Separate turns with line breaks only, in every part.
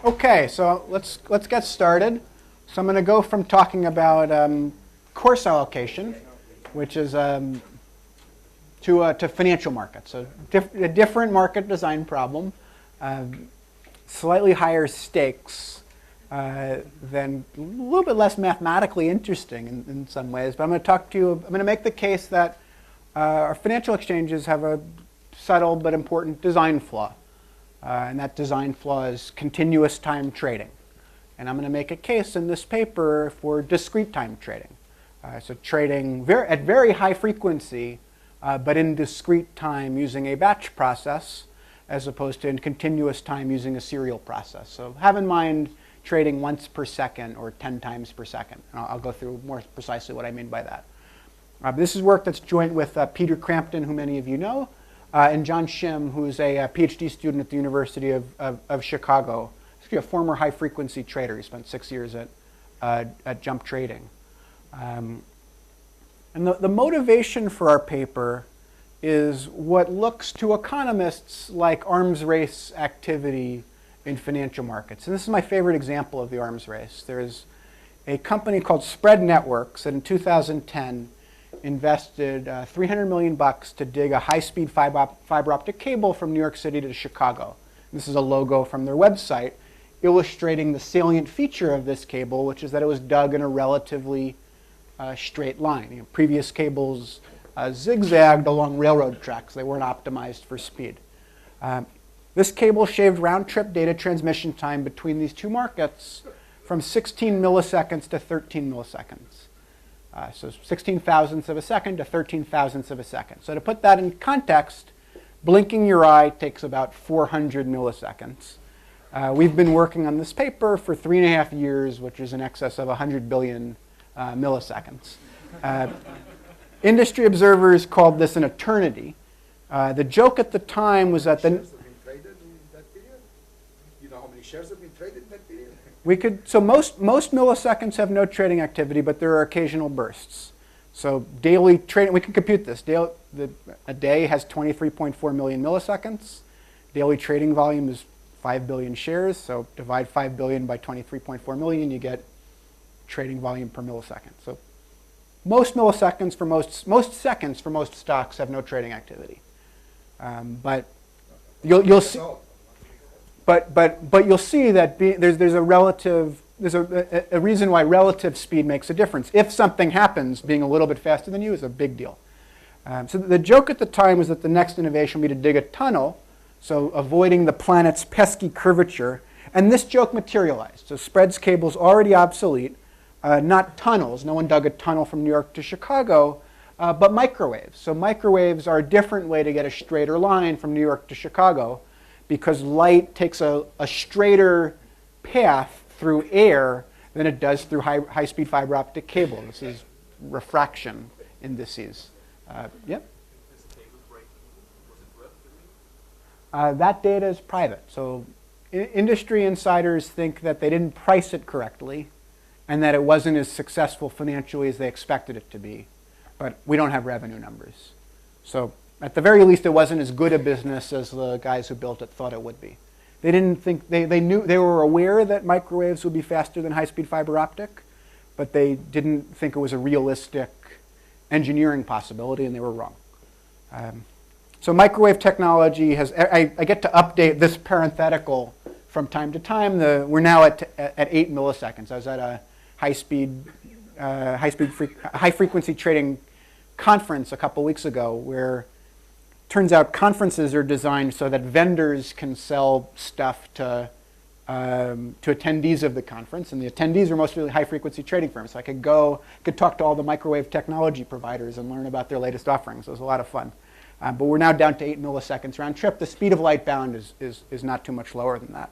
Okay, so let's get started. So I'm going to go from talking about course allocation, which is to financial markets. So a different market design problem, slightly higher stakes, than a little bit less mathematically interesting in some ways. But I'm going to talk to you. I'm going to make the case that our financial exchanges have a subtle but important design flaw. And that design flaw is continuous time trading. And I'm going to make a case in this paper for discrete time trading. So trading at very high frequency, but in discrete time using a batch process, as opposed to in continuous time using a serial process. So have in mind trading once per second or 10 times per second. And I'll go through more precisely what I mean by that. This is work that's joint with Peter Crampton, who many of you know, and John Shim, who's a PhD student at the University of Chicago. He's a former high-frequency trader. He spent 6 years at Jump Trading. And the motivation for our paper is what looks to economists like arms race activity in financial markets. And this is my favorite example of the arms race. There's a company called Spread Networks that in 2010 invested $300 million to dig a high-speed fiber optic cable from New York City to Chicago. This is a logo from their website illustrating the salient feature of this cable, which is that it was dug in a relatively straight line. Previous cables zigzagged along railroad tracks. They weren't optimized for speed. This cable shaved round-trip data transmission time between these two markets from 16 milliseconds to 13 milliseconds. So 16 thousandths of a second to 13 thousandths of a second. So to put that in context, blinking your eye takes about 400 milliseconds. We've been working on this paper for 3.5 years, which is in excess of 100 billion milliseconds. Industry observers called this an eternity. The joke at the time was that the...
You know how many shares have been traded in that period?
So most milliseconds have no trading activity, but there are occasional bursts. So daily trading, we can compute this. A day has 23.4 million milliseconds. Daily trading volume is 5 billion shares. So divide 5 billion by 23.4 million, you get trading volume per millisecond. So most milliseconds for most seconds for most stocks have no trading activity. But you'll see. But you'll see that there's a reason why relative speed makes a difference. If something happens, being a little bit faster than you is a big deal. So the joke at the time was that the next innovation would be to dig a tunnel, so avoiding the planet's pesky curvature. And this joke materialized. So Spread's cable's already obsolete, not tunnels. No one dug a tunnel from New York to Chicago, but microwaves. So microwaves are a different way to get a straighter line from New York to Chicago, because light takes a straighter path through air than it does through high-speed fiber optic cable. This is refraction indices. Yep. That data is private. So industry insiders think that they didn't price it correctly and that it wasn't as successful financially as they expected it to be. But we don't have revenue numbers. So at the very least, it wasn't as good a business as the guys who built it thought it would be. They didn't think they were aware that microwaves would be faster than high-speed fiber optic, but they didn't think it was a realistic engineering possibility, and they were wrong. So microwave technology has. I get to update this parenthetical from time to time. We're now at 8 milliseconds. I was at a high-frequency trading conference a couple weeks ago where turns out conferences are designed so that vendors can sell stuff to attendees of the conference, and the attendees are mostly high-frequency trading firms. So I could talk to all the microwave technology providers and learn about their latest offerings. It was a lot of fun. But we're now down to 8 milliseconds round trip. The speed of light bound is not too much lower than that.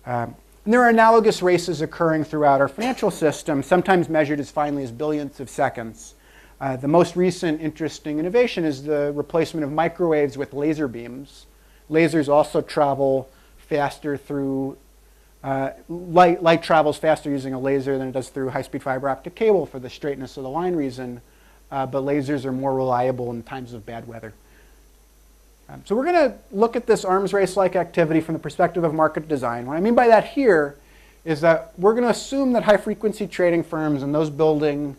And there are analogous races occurring throughout our financial system, sometimes measured as finely as billionths of seconds. The most recent interesting innovation is the replacement of microwaves with laser beams. Lasers also travel faster through, light travels faster using a laser than it does through high-speed fiber optic cable for the straightness of the line reason, but lasers are more reliable in times of bad weather. So we're going to look at this arms race-like activity from the perspective of market design. What I mean by that here is that we're going to assume that high-frequency trading firms and those building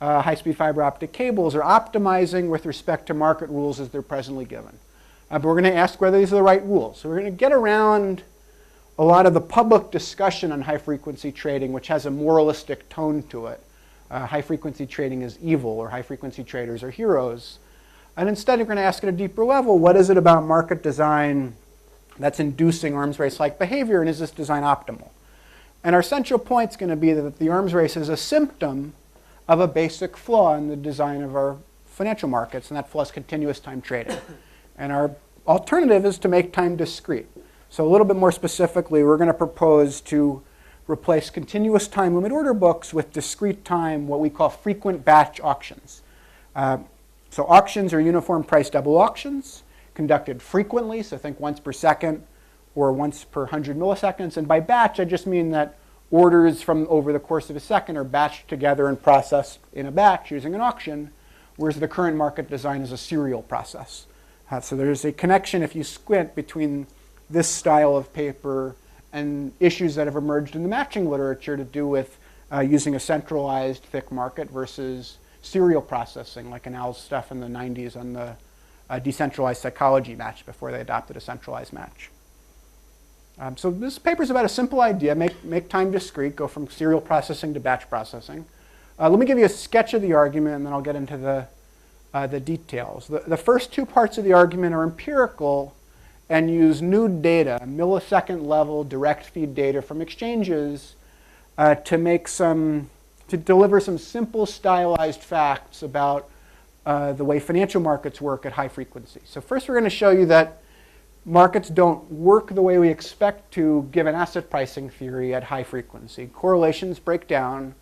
high-speed fiber optic cables are optimizing with respect to market rules as they're presently given. But we're going to ask whether these are the right rules. So we're going to get around a lot of the public discussion on high-frequency trading, which has a moralistic tone to it. High-frequency trading is evil, or high-frequency traders are heroes. And instead, we're going to ask at a deeper level, what is it about market design that's inducing arms race-like behavior, and is this design optimal? And our central point is going to be that the arms race is a symptom of a basic flaw in the design of our financial markets, and that flaw is continuous time trading. And our alternative is to make time discrete. So a little bit more specifically, we're going to propose to replace continuous time limit order books with discrete time, what we call frequent batch auctions. So auctions are uniform price double auctions conducted frequently, so think once per second or once per 100 milliseconds. And by batch, I just mean that orders from over the course of a second are batched together and processed in a batch using an auction, whereas the current market design is a serial process. So there's a connection, if you squint, between this style of paper and issues that have emerged in the matching literature to do with using a centralized thick market versus serial processing, like Anal's stuff in the 90s on the decentralized psychology match before they adopted a centralized match. So this paper is about a simple idea, make time discrete, go from serial processing to batch processing. Let me give you a sketch of the argument, and then I'll get into the details. The first two parts of the argument are empirical and use new data, millisecond level direct feed data from exchanges to deliver some simple stylized facts about the way financial markets work at high frequency. So first we're going to show you that markets don't work the way we expect to given asset pricing theory at high frequency. Correlations break down,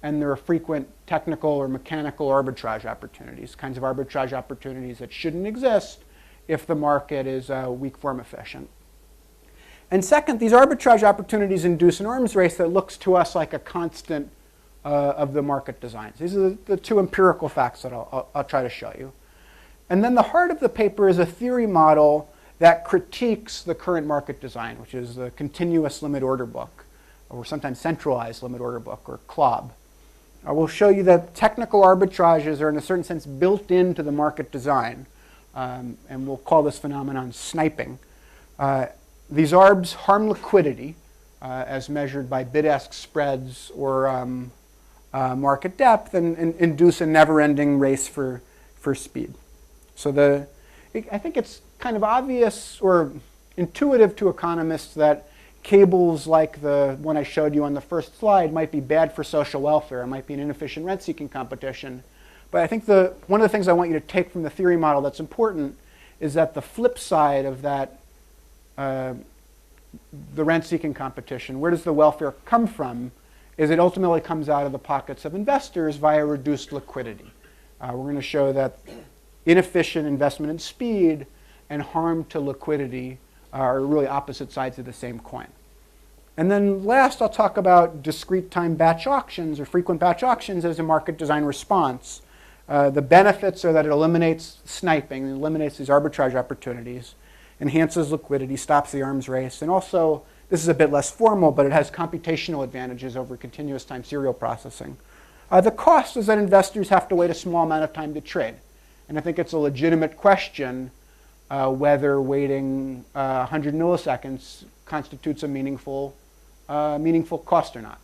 and there are frequent technical or mechanical arbitrage opportunities, kinds of arbitrage opportunities that shouldn't exist if the market is weak form efficient. And second, these arbitrage opportunities induce an arms race that looks to us like a constant of the market designs. These are the two empirical facts that I'll try to show you. And then the heart of the paper is a theory model that critiques the current market design, which is the continuous limit order book, or sometimes centralized limit order book, or CLOB. I will show you that technical arbitrages are in a certain sense built into the market design, and we'll call this phenomenon sniping. These ARBs harm liquidity as measured by Bidask spreads or market depth, and induce a never-ending race for speed. So I think it's kind of obvious or intuitive to economists that cables like the one I showed you on the first slide might be bad for social welfare. It might be an inefficient rent-seeking competition. But I think one of the things I want you to take from the theory model that's important is that the flip side of that, the rent-seeking competition, where does the welfare come from, is it ultimately comes out of the pockets of investors via reduced liquidity. We're going to show that inefficient investment in speed and harm to liquidity are really opposite sides of the same coin. And then last, I'll talk about discrete time batch auctions or frequent batch auctions as a market design response. The benefits are that it eliminates sniping, it eliminates these arbitrage opportunities, enhances liquidity, stops the arms race, and also, this is a bit less formal, but it has computational advantages over continuous time serial processing. The cost is that investors have to wait a small amount of time to trade. And I think it's a legitimate question whether waiting 100 milliseconds constitutes a meaningful cost or not.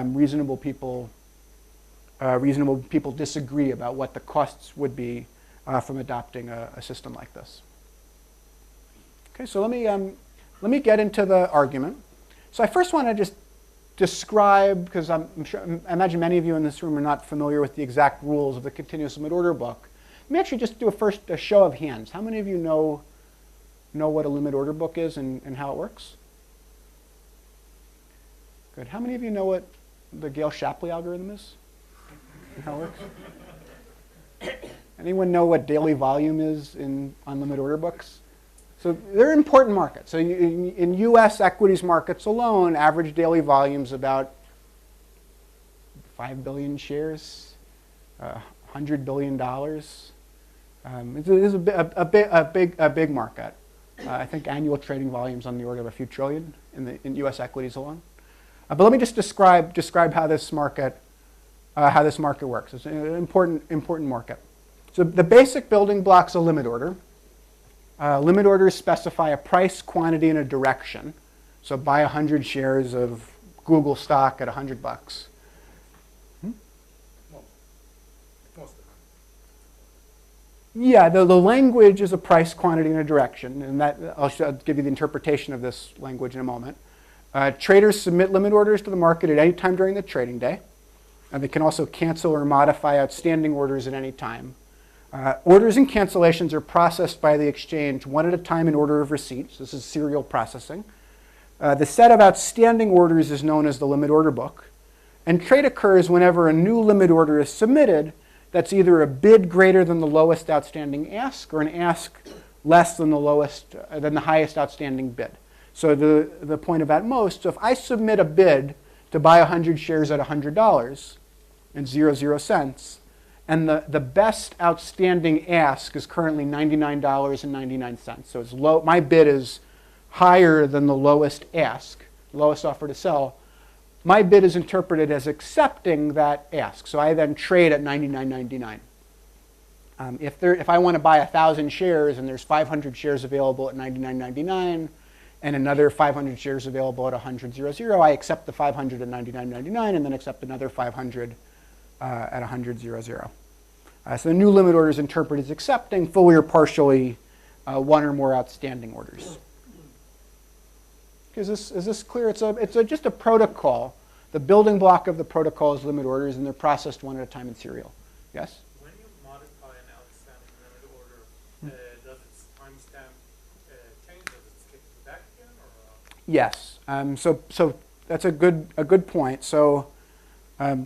Reasonable people disagree about what the costs would be from adopting a system like this. Okay, so let me get into the argument. So I first want to just describe, because I imagine many of you in this room are not familiar with the exact rules of the continuous limit order book. Let me actually just do a show of hands. How many of you know what a limit order book is and how it works? Good. How many of you know what the Gale-Shapley algorithm is and how it works? Anyone know what daily volume is on limit order books? So they're important markets. So in US equities markets alone, average daily volume is about 5 billion shares, $100 billion. It is a big market. I think annual trading volumes on the order of a few trillion in U.S. equities alone. But let me just describe how this market works. It's an important market. So the basic building blocks of limit order. Limit orders specify a price, quantity, and a direction. So buy 100 shares of Google stock at $100.
Most of the time.
Yeah, the language is a price, quantity, and a direction, and that I'll give you the interpretation of this language in a moment. Traders submit limit orders to the market at any time during the trading day, and they can also cancel or modify outstanding orders at any time. Orders and cancellations are processed by the exchange one at a time in order of receipt. So this is serial processing. The set of outstanding orders is known as the limit order book, and trade occurs whenever a new limit order is submitted that's either a bid greater than the lowest outstanding ask or an ask less than the highest outstanding bid. So the point of at most, so if I submit a bid to buy 100 shares at $100 and 00 cents, and the best outstanding ask is currently $99.99. So it's low. My bid is higher than the lowest ask, lowest offer to sell. My bid is interpreted as accepting that ask. So I then trade at $99.99. If I want to buy 1,000 shares and there's 500 shares available at $99.99 and another 500 shares available at $100.00, I accept the 500 at $99.99 and then accept another 500 at $100.00. So the new limit order is interpreted as accepting fully or partially one or more outstanding orders. Is this clear? It's just a protocol. The building block of the protocol is limit orders, and they're processed one at a time in serial. Yes?
When you modify an outstanding limit order, does its timestamp change? Does it skip back again? Or,
Yes. So that's a good point. So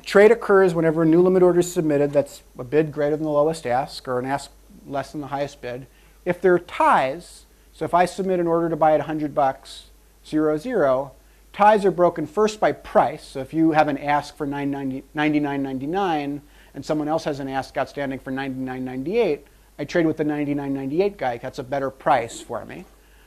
trade occurs whenever a new limit order is submitted that's a bid greater than the lowest ask or an ask less than the highest bid. If there are ties, so if I submit an order to buy at $100, 00, ties are broken first by price. So if you have an ask for $99.99 and someone else has an ask outstanding for $99.98, I trade with the $99.98 guy. That's a better price for me.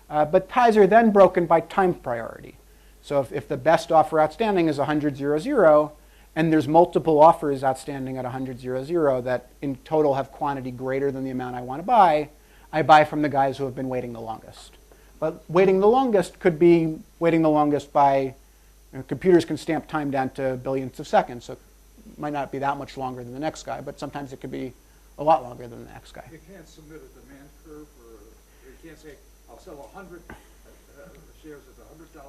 But ties are then broken by time priority. So if the best offer outstanding is $100.00 and there's multiple offers outstanding at $100.00 that in total have quantity greater than the amount I want to buy, I buy from the guys who have been waiting the longest. But waiting the longest could be waiting the longest by, computers can stamp time down to billionths of seconds, so it might not be that much longer than the next guy, but sometimes it could be a lot longer than the next guy.
You can't submit a demand curve, or you can't say, I'll sell 100 shares at $100 and 50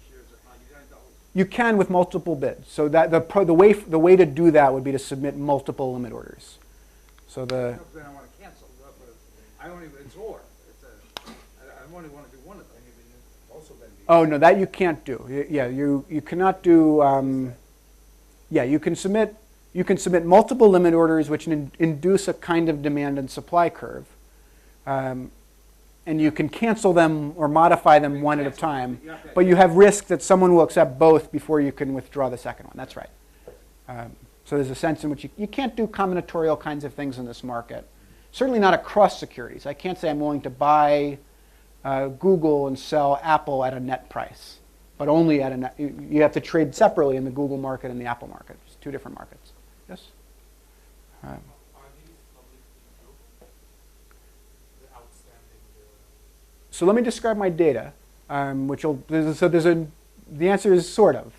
shares at $99.
You can with multiple bids. So that the way to do that would be to submit multiple limit orders. So
Then I want to cancel, but I only, it's or. I only want to do one of them. Also then
oh no, that you can't do. Yeah, you cannot do. Yeah, you can submit multiple limit orders which induce a kind of demand and supply curve, and you can cancel them or modify them one at a time. But you have risk that someone will accept both before you can withdraw the second one. That's right. So there's a sense in which you can't do combinatorial kinds of things in this market. Certainly not across securities. I can't say I'm willing to buy Google and sell Apple at a net price, but only at a net. You have to trade separately in the Google market and the Apple market. It's two different markets. Yes?
are these publicly available? The outstanding.
So let me describe my data, the answer is sort of.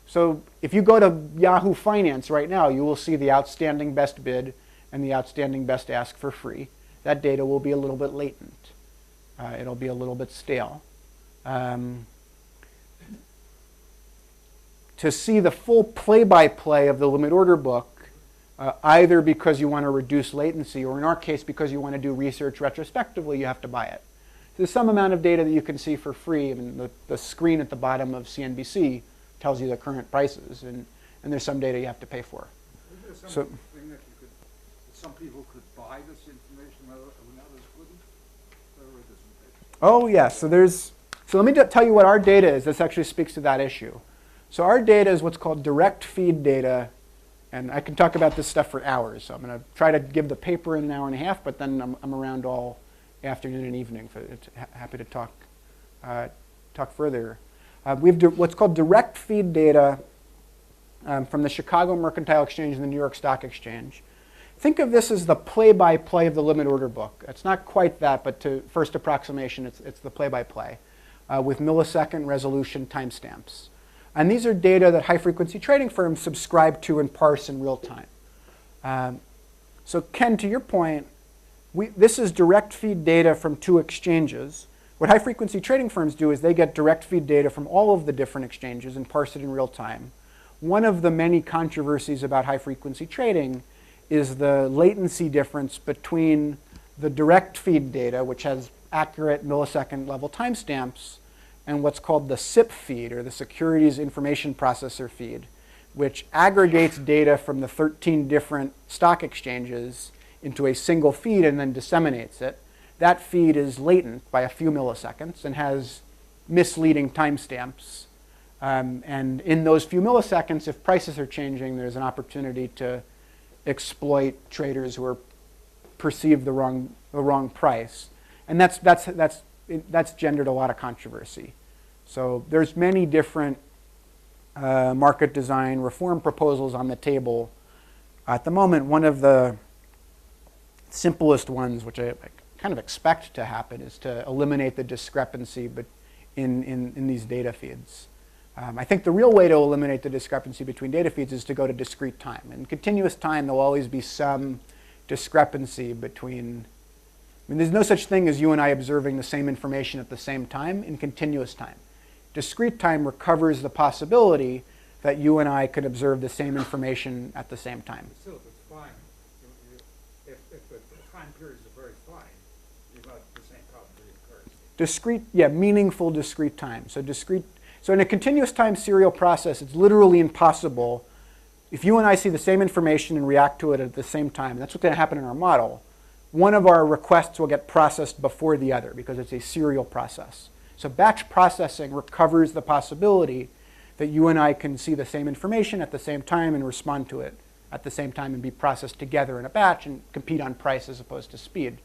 So if you go to Yahoo Finance right now, you will see the outstanding best bid and the outstanding best ask for free. That data will be a little bit latent. It'll be a little bit stale. To see the full play-by-play of the limit order book, either because you want to reduce latency or in our case because you want to do research retrospectively, you have to buy it. There's some amount of data that you can see for free. I mean, the screen at the bottom of CNBC tells you the current prices, and there's some data you have to pay for.
Is there something that some people could buy this information when others couldn't?
Oh yeah, so let me tell you what our data is. This actually speaks to that issue. So our data is what's called direct feed data And I can talk about this stuff for hours. So I'm going to try to give the paper in an hour and a half, but then I'm around all afternoon and evening. Happy to talk further. We have what's called direct feed data from the Chicago Mercantile Exchange and the New York Stock Exchange. Think of this as the play-by-play of the limit order book. It's not quite that, but to first approximation, it's the play-by-play with millisecond resolution timestamps. And these are data that high-frequency trading firms subscribe to and parse in real time. So Ken, to your point, this is direct feed data from 2 exchanges. What high-frequency trading firms do is they get direct feed data from all of the different exchanges and parse it in real time. One of the many controversies about high-frequency trading is the latency difference between the direct feed data, which has accurate millisecond level timestamps, and what's called the SIP feed, or the Securities Information Processor feed, which aggregates data from the 13 different stock exchanges into a single feed and then disseminates it. That feed is latent by a few milliseconds and has misleading timestamps. And in those few milliseconds, if prices are changing, there's an opportunity to exploit traders who are perceive the wrong price. And that's gendered a lot of controversy. So there's many different market design reform proposals on the table. At the moment, one of the simplest ones, which I kind of expect to happen, is to eliminate the discrepancy in these data feeds. I think the real way to eliminate the discrepancy between data feeds is to go to discrete time. In continuous time, there'll always be some discrepancy between. I mean, there's no such thing as you and I observing the same information at the same time in continuous time. Discrete time recovers the possibility that you and I could observe the same information at the same time.
Still, if it's fine, if the time periods are very fine, you've got the same probability occurs.
Discrete, yeah, meaningful discrete time. So in a continuous time serial process, it's literally impossible. If you and I see the same information and react to it at the same time, and that's what's going to happen in our model, one of our requests will get processed before the other because it's a serial process. So batch processing recovers the possibility that you and I can see the same information at the same time and respond to it at the same time and be processed together in a batch and compete on price as opposed to speed.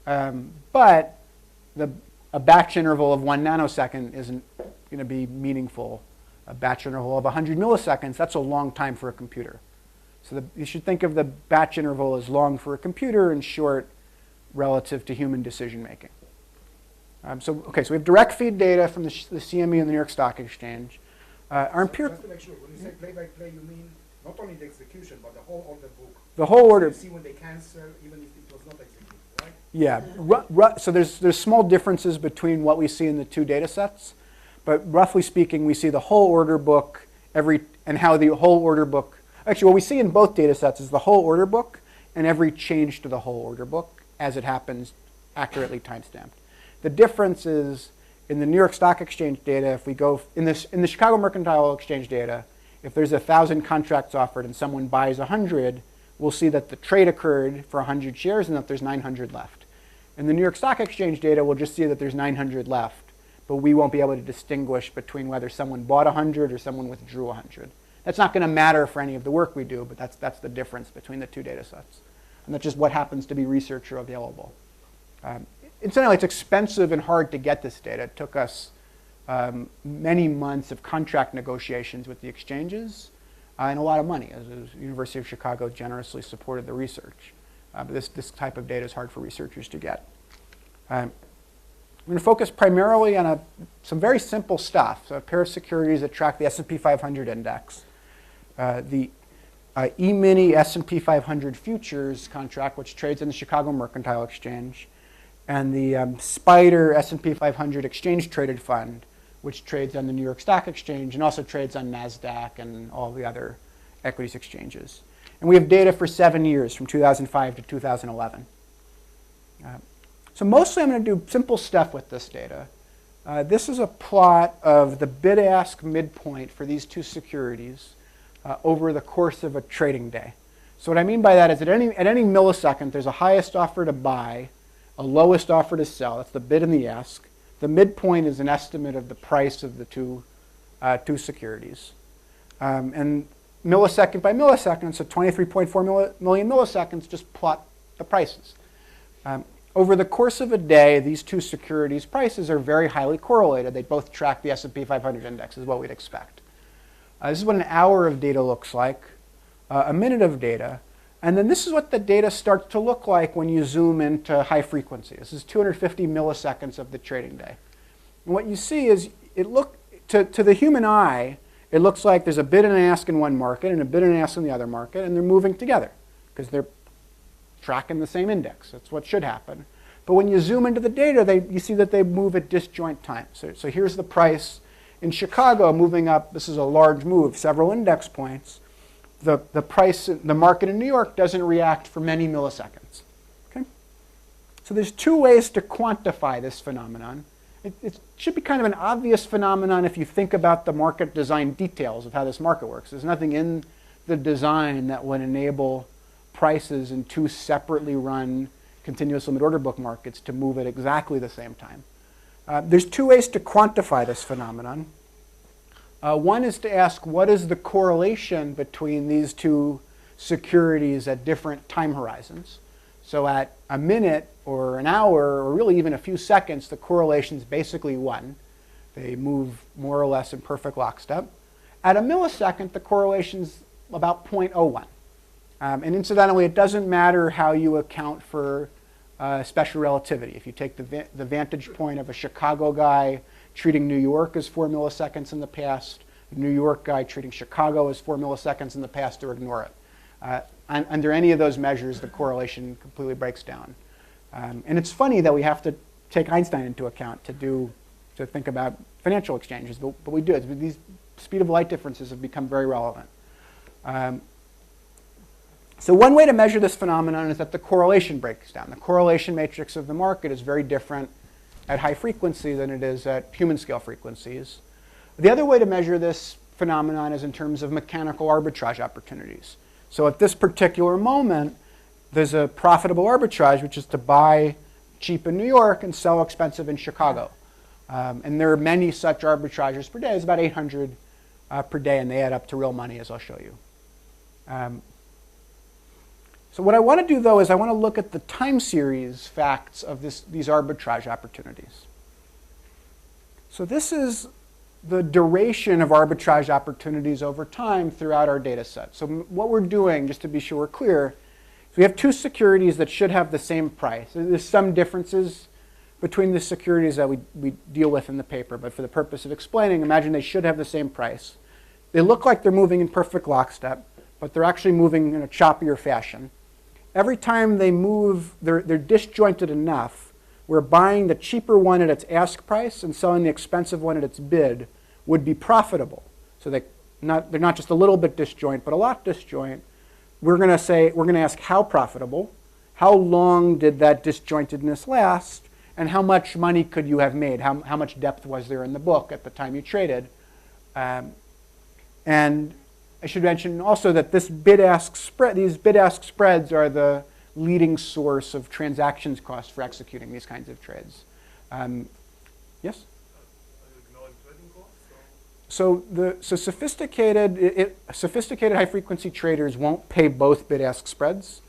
But a batch interval of 1 nanosecond isn't going to be meaningful. A batch interval of 100 milliseconds, that's a long time for a computer. So you should think of the batch interval as long for a computer and short relative to human decision making. So we have direct feed data from the CME and the New York Stock Exchange. Our empirical.
Just to make sure, when you say play-by-play, you mean not only the execution, but the whole order book.
The whole order.
You see when they cancel, even if it was not executed, right?
Yeah. So there's small differences between what we see in the 2 data sets, but roughly speaking, we see the whole order book and how the whole order book. Actually, what we see in both data sets is the whole order book and every change to the whole order book as it happens, accurately timestamped. The difference is in the New York Stock Exchange data, if we go in the Chicago Mercantile Exchange data, if there's 1,000 contracts offered and someone buys 100, we'll see that the trade occurred for 100 shares and that there's 900 left. In the New York Stock Exchange data, we'll just see that there's 900 left, but we won't be able to distinguish between whether someone bought 100 or someone withdrew 100. That's not going to matter for any of the work we do, but that's the difference between the 2 data sets. And that's just what happens to be researcher available. Incidentally, it's expensive and hard to get this data. It took us many months of contract negotiations with the exchanges and a lot of money, as the University of Chicago generously supported the research. But this type of data is hard for researchers to get. I'm going to focus primarily on some very simple stuff. So a pair of securities that track the S&P 500 index. The E-mini S&P 500 futures contract, which trades in the Chicago Mercantile Exchange, and the Spider S&P 500 exchange-traded fund, which trades on the New York Stock Exchange and also trades on NASDAQ and all the other equities exchanges. And we have data for 7 years, from 2005 to 2011. So mostly I'm going to do simple stuff with this data. This is a plot of the Bidask midpoint for these 2 securities over the course of a trading day. So what I mean by that is at any millisecond, there's a highest offer to buy, a lowest offer to sell. That's the bid and the ask. The midpoint is an estimate of the price of the two securities. And millisecond by millisecond, so 23.4 million milliseconds, just plot the prices. Over the course of a day, these two securities prices are very highly correlated. They both track the S&P 500 index, is what we'd expect. This is what an hour of data looks like, a minute of data, and then this is what the data starts to look like when you zoom into high frequency. This is 250 milliseconds of the trading day. And what you see is, to the human eye, it looks like there's a bid and an ask in one market and a bid and an ask in the other market, and they're moving together because they're tracking the same index. That's what should happen. But when you zoom into the data, you see that they move at disjoint times. So here's the price in Chicago moving up. This is a large move, several index points. The price, the market in New York doesn't react for many milliseconds. Okay? So there's two ways to quantify this phenomenon. It should be kind of an obvious phenomenon if you think about the market design details of how this market works. There's nothing in the design that would enable prices in two separately run continuous limit order book markets to move at exactly the same time. There's two ways to quantify this phenomenon. One is to ask, what is the correlation between these two securities at different time horizons? So at a minute or an hour or really even a few seconds, the correlation is basically 1. They move more or less in perfect lockstep. At a millisecond, the correlation is about 0.01. And incidentally, it doesn't matter how you account for special relativity. If you take the vantage point of a Chicago guy treating New York as 4 milliseconds in the past, a New York guy treating Chicago as 4 milliseconds in the past, or ignore it. Under any of those measures, the correlation completely breaks down. And it's funny that we have to take Einstein into account to think about financial exchanges, but we do. These speed of light differences have become very relevant. So one way to measure this phenomenon is that the correlation breaks down. The correlation matrix of the market is very different at high frequency than it is at human scale frequencies. The other way to measure this phenomenon is in terms of mechanical arbitrage opportunities. So at this particular moment, there's a profitable arbitrage, which is to buy cheap in New York and sell expensive in Chicago. And there are many such arbitrages per day. There's about 800 per day, and they add up to real money, as I'll show you. So what I want to do, though, is I want to look at the time series facts of these arbitrage opportunities. So this is the duration of arbitrage opportunities over time throughout our data set. So what we're doing, just to be sure we're clear, is we have two securities that should have the same price. There's some differences between the securities that we deal with in the paper, but for the purpose of explaining, imagine they should have the same price. They look like they're moving in perfect lockstep, but they're actually moving in a choppier fashion. Every time they move, they're disjointed enough where buying the cheaper one at its ask price and selling the expensive one at its bid would be profitable. So they're not just a little bit disjoint, but a lot disjoint. We're going to ask how profitable, how long did that disjointedness last, and how much money could you have made? How much depth was there in the book at the time you traded? And I should mention also that these bid-ask spreads are the leading source of transactions costs for executing these kinds of trades. Yes? So sophisticated high-frequency traders won't pay both bid-ask spreads.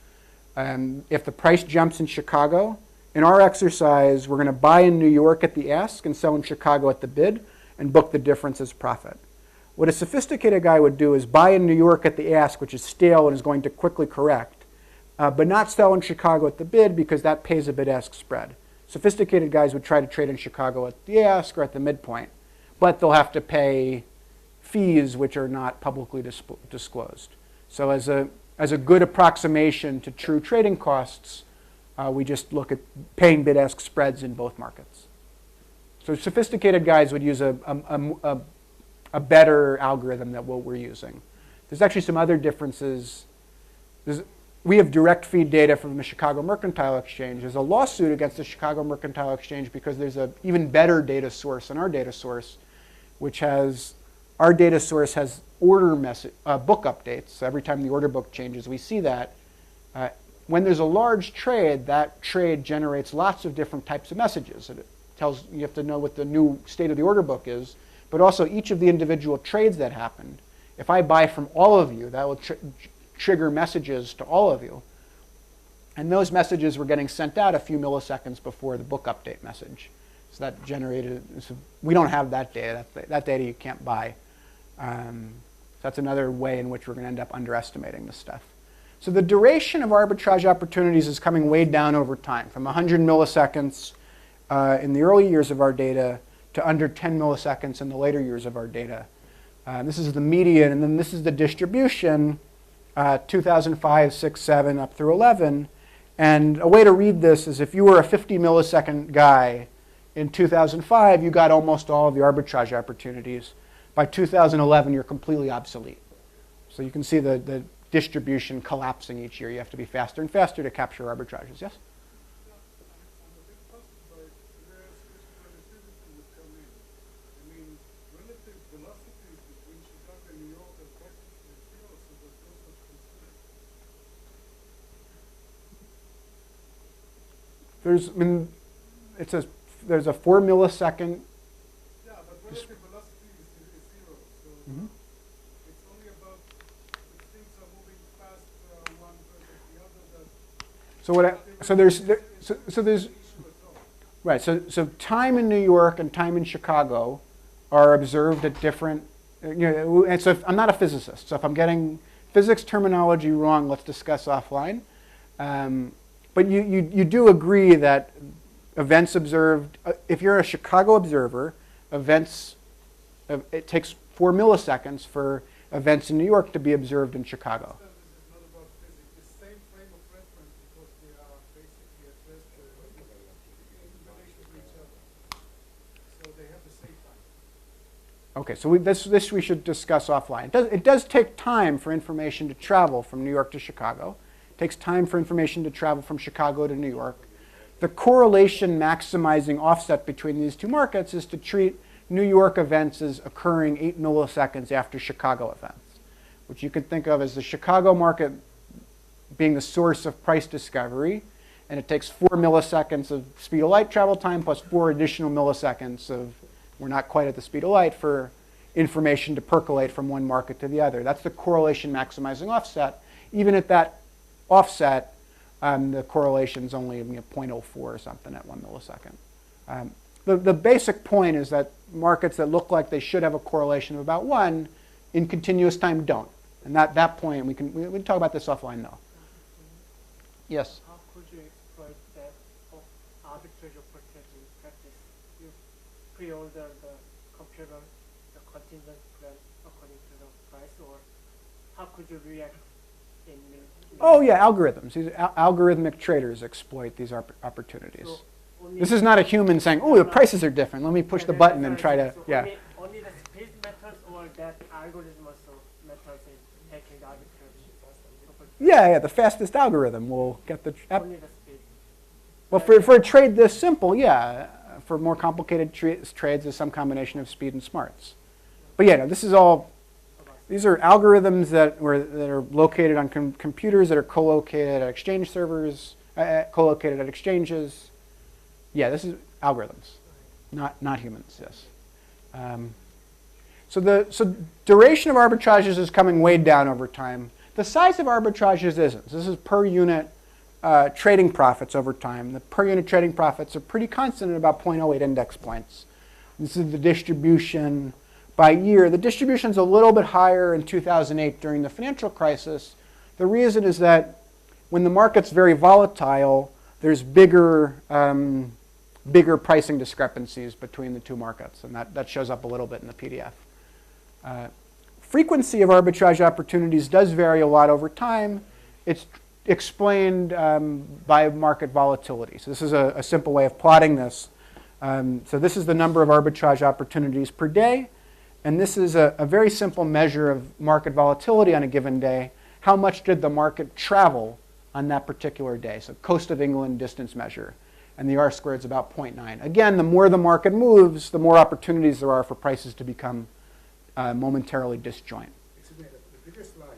If the price jumps in Chicago, in our exercise, we're going to buy in New York at the ask and sell in Chicago at the bid and book the difference as profit. What a sophisticated guy would do is buy in New York at the ask, which is stale and is going to quickly correct, but not sell in Chicago at the bid because that pays a bid-ask spread. Sophisticated guys would try to trade in Chicago at the ask or at the midpoint, but they'll have to pay fees which are not publicly disclosed. So as a good approximation to true trading costs, we just look at paying bid-ask spreads in both markets. So sophisticated guys would use a better algorithm than what we're using. There's actually some other differences. We have direct feed data from the Chicago Mercantile Exchange. There's a lawsuit against the Chicago Mercantile Exchange because there's an even better data source than our data source, our data source has book updates. So every time the order book changes, we see that. When there's a large trade, that trade generates lots of different types of messages. You have to know what the new state of the order book is, but also each of the individual trades that happened If I buy from all of you, that will trigger messages to all of you. And those messages were getting sent out a few milliseconds before the book update message. So that generated, so we don't have that data. That data you can't buy. That's another way in which we're going to end up underestimating this stuff. So the duration of arbitrage opportunities is coming way down over time, from 100 milliseconds in the early years of our data to under 10 milliseconds in the later years of our data. This is the median, and then this is the distribution, 2005, 6, 7, up through 11. And a way to read this is if you were a 50 millisecond guy in 2005, you got almost all of the arbitrage opportunities. By 2011, you're completely obsolete. So you can see the distribution collapsing each year. You have to be faster and faster to capture arbitrages. Yes? There's a 4 millisecond.
Yeah, but relative velocity is zero, so it's only about if things are moving fast one versus the other.
So time in New York and time in Chicago are observed at different. And so I'm not a physicist, so if I'm getting physics terminology wrong, let's discuss offline. But you do agree that events observed, if you're a Chicago observer, it takes 4 milliseconds for events in New York to be observed in Chicago.
This is not about physics. The same frame of reference because they are basically addressed in relation to each other. So they have the same time.
Okay, so this we should discuss offline. It does take time for information to travel from New York to Chicago. It takes time for information to travel from Chicago to New York. The correlation maximizing offset between these two markets is to treat New York events as occurring 8 milliseconds after Chicago events, which you can think of as the Chicago market being the source of price discovery, and it takes 4 milliseconds of speed of light travel time plus 4 additional milliseconds of, we're not quite at the speed of light, for information to percolate from one market to the other. That's the correlation maximizing offset. Even at that offset, the correlation is only 0.04 or something at 1 millisecond. The basic point is that markets that look like they should have a correlation of about 1 in continuous time don't. And that point, we can talk about this offline though. Yes?
How could you exploit that arbitrage opportunity in practice? You pre-order the computer, the contingent plan according to the price, or how could you react in
Oh yeah, algorithms. These algorithmic traders exploit these opportunities.
So
this is not a human saying, oh, the prices are different. Let me push the button and try to,
so
yeah.
Only the speed matters, or that algorithm also matters in taking the arbitrage?
Yeah, the fastest algorithm will get the.
Only the speed.
Well, for a trade this simple, yeah. For more complicated trades, there's some combination of speed and smarts. But yeah, no, this is all. These are algorithms that are located on computers that are co-located at exchange servers, co-located at exchanges. Yeah, this is algorithms, not humans. Yes. So duration of arbitrages is coming way down over time. The size of arbitrages isn't. This is per unit trading profits over time. The per unit trading profits are pretty constant at about 0.08 index points. This is the distribution by year. The distribution is a little bit higher in 2008 during the financial crisis. The reason is that when the market's very volatile, there's bigger pricing discrepancies between the two markets, and that shows up a little bit in the PDF. Frequency of arbitrage opportunities does vary a lot over time. It's explained by market volatility. So this is a simple way of plotting this. So this is the number of arbitrage opportunities per day. And this is a very simple measure of market volatility on a given day. How much did the market travel on that particular day? So coast of England distance measure. And the R-squared is about 0.9. Again, the more the market moves, the more opportunities there are for prices to become momentarily disjoint.
Excuse me, the previous slide,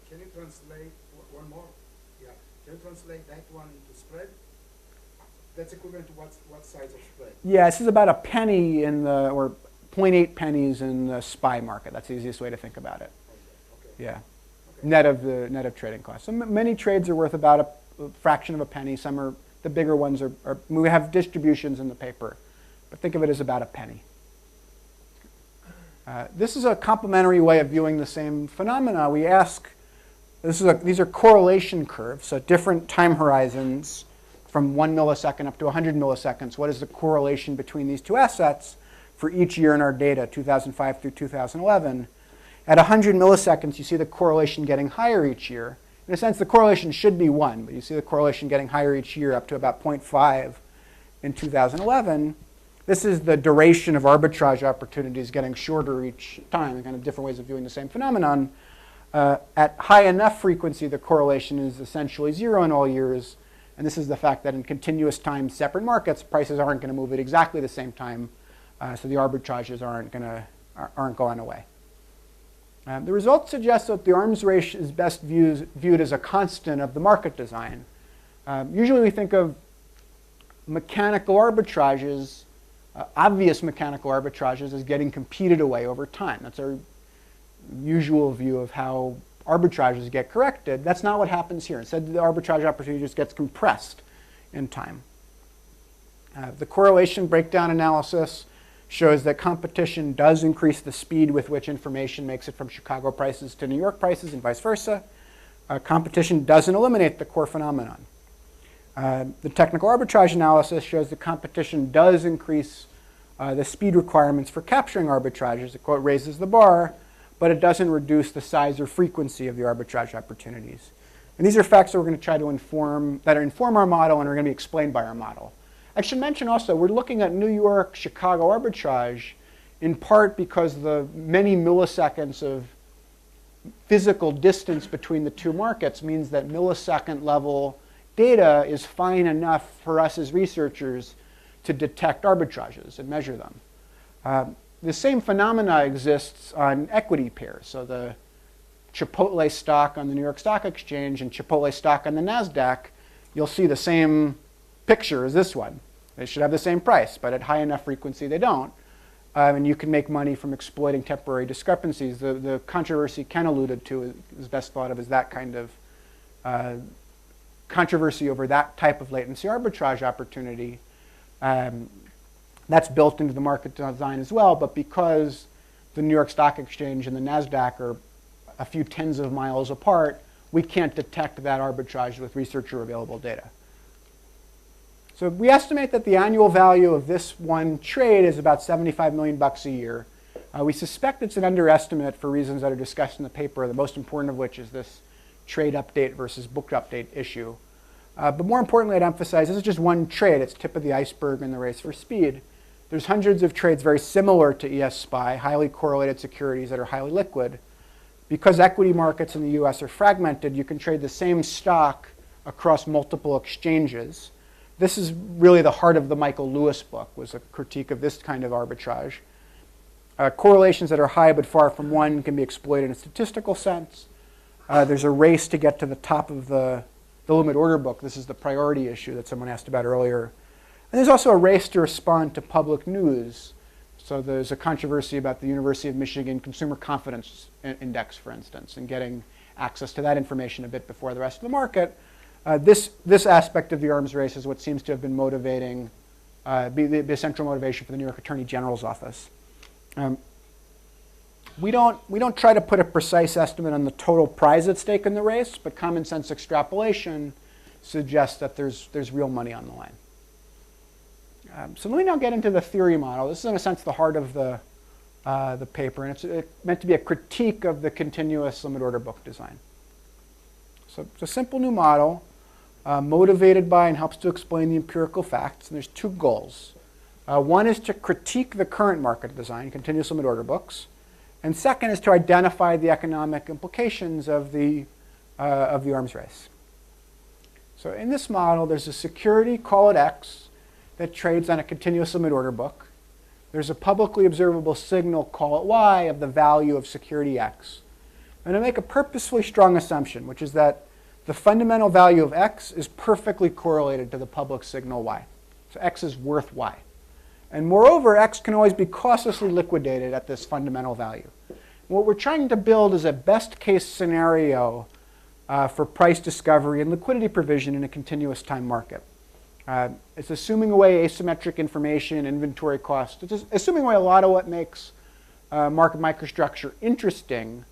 can you translate one more? Yeah, can you translate that one into spread? That's equivalent to what size of spread?
Yeah, this is about a penny in the, or 0.8 pennies in the SPY market. That's the easiest way to think about it.
Okay.
Yeah, net of trading costs. So many trades are worth about a fraction of a penny. Some are, the bigger ones are we have distributions in the paper, but think of it as about a penny. This is a complementary way of viewing the same phenomena. We ask, these are correlation curves, so different time horizons from 1 millisecond up to 100 milliseconds. What is the correlation between these two assets for each year in our data, 2005 through 2011? At 100 milliseconds, you see the correlation getting higher each year. In a sense, the correlation should be 1, but you see the correlation getting higher each year up to about 0.5 in 2011. This is the duration of arbitrage opportunities getting shorter each time, kind of different ways of viewing the same phenomenon. At high enough frequency, the correlation is essentially 0 in all years. And this is the fact that in continuous time separate markets, prices aren't going to move at exactly the same time, so the arbitrages aren't going away. The results suggest that the arms race is best viewed as a constant of the market design. Usually we think of mechanical arbitrages, obvious mechanical arbitrages, as getting competed away over time. That's our usual view of how arbitrages get corrected. That's not what happens here. Instead, the arbitrage opportunity just gets compressed in time. The correlation breakdown analysis shows that competition does increase the speed with which information makes it from Chicago prices to New York prices and vice versa. Competition doesn't eliminate the core phenomenon. The technical arbitrage analysis shows that competition does increase the speed requirements for capturing arbitrages. It, quote, raises the bar, but it doesn't reduce the size or frequency of the arbitrage opportunities. And these are facts that we're going to try to inform our model and are going to be explained by our model. I should mention also, we're looking at New York, Chicago arbitrage in part because the many milliseconds of physical distance between the two markets means that millisecond level data is fine enough for us as researchers to detect arbitrages and measure them. The same phenomena exists on equity pairs. So the Chipotle stock on the New York Stock Exchange and Chipotle stock on the NASDAQ, you'll see the same picture as this one. They should have the same price, but at high enough frequency they don't. And you can make money from exploiting temporary discrepancies. The controversy Ken alluded to is best thought of as that kind of controversy over that type of latency arbitrage opportunity. That's built into the market design as well, but because the New York Stock Exchange and the NASDAQ are a few tens of miles apart, we can't detect that arbitrage with researcher available data. So we estimate that the annual value of this one trade is about $75 million a year. We suspect it's an underestimate for reasons that are discussed in the paper, the most important of which is this trade update versus book update issue. But more importantly, I'd emphasize this is just one trade. It's tip of the iceberg in the race for speed. There's hundreds of trades very similar to ES-SPY, highly correlated securities that are highly liquid. Because equity markets in the US are fragmented, you can trade the same stock across multiple exchanges. This is really the heart of the Michael Lewis book, was a critique of this kind of arbitrage. Correlations that are high but far from one can be exploited in a statistical sense. There's a race to get to the top of the limit order book. This is the priority issue that someone asked about earlier. And there's also a race to respond to public news. So there's a controversy about the University of Michigan Consumer Confidence Index, for instance, and getting access to that information a bit before the rest of the market. This aspect of the arms race is what seems to have been motivating, be the central motivation for the New York Attorney General's office. We don't try to put a precise estimate on the total prize at stake in the race, but common sense extrapolation suggests that there's real money on the line. So let me now get into the theory model. This is, in a sense, the heart of the paper, and it's meant to be a critique of the continuous limit order book design. So it's a simple new model, motivated by and helps to explain the empirical facts, and there's two goals. One is to critique the current market design, continuous limit order books, and second is to identify the economic implications of the arms race. So in this model, there's a security, call it X, that trades on a continuous limit order book. There's a publicly observable signal, call it Y, of the value of security X. And I make a purposefully strong assumption, which is that the fundamental value of X is perfectly correlated to the public signal Y. So X is worth Y. And moreover, X can always be cautiously liquidated at this fundamental value. What we're trying to build is a best case scenario for price discovery and liquidity provision in a continuous time market. It's assuming away asymmetric information, inventory cost. It's just assuming away a lot of what makes market microstructure interesting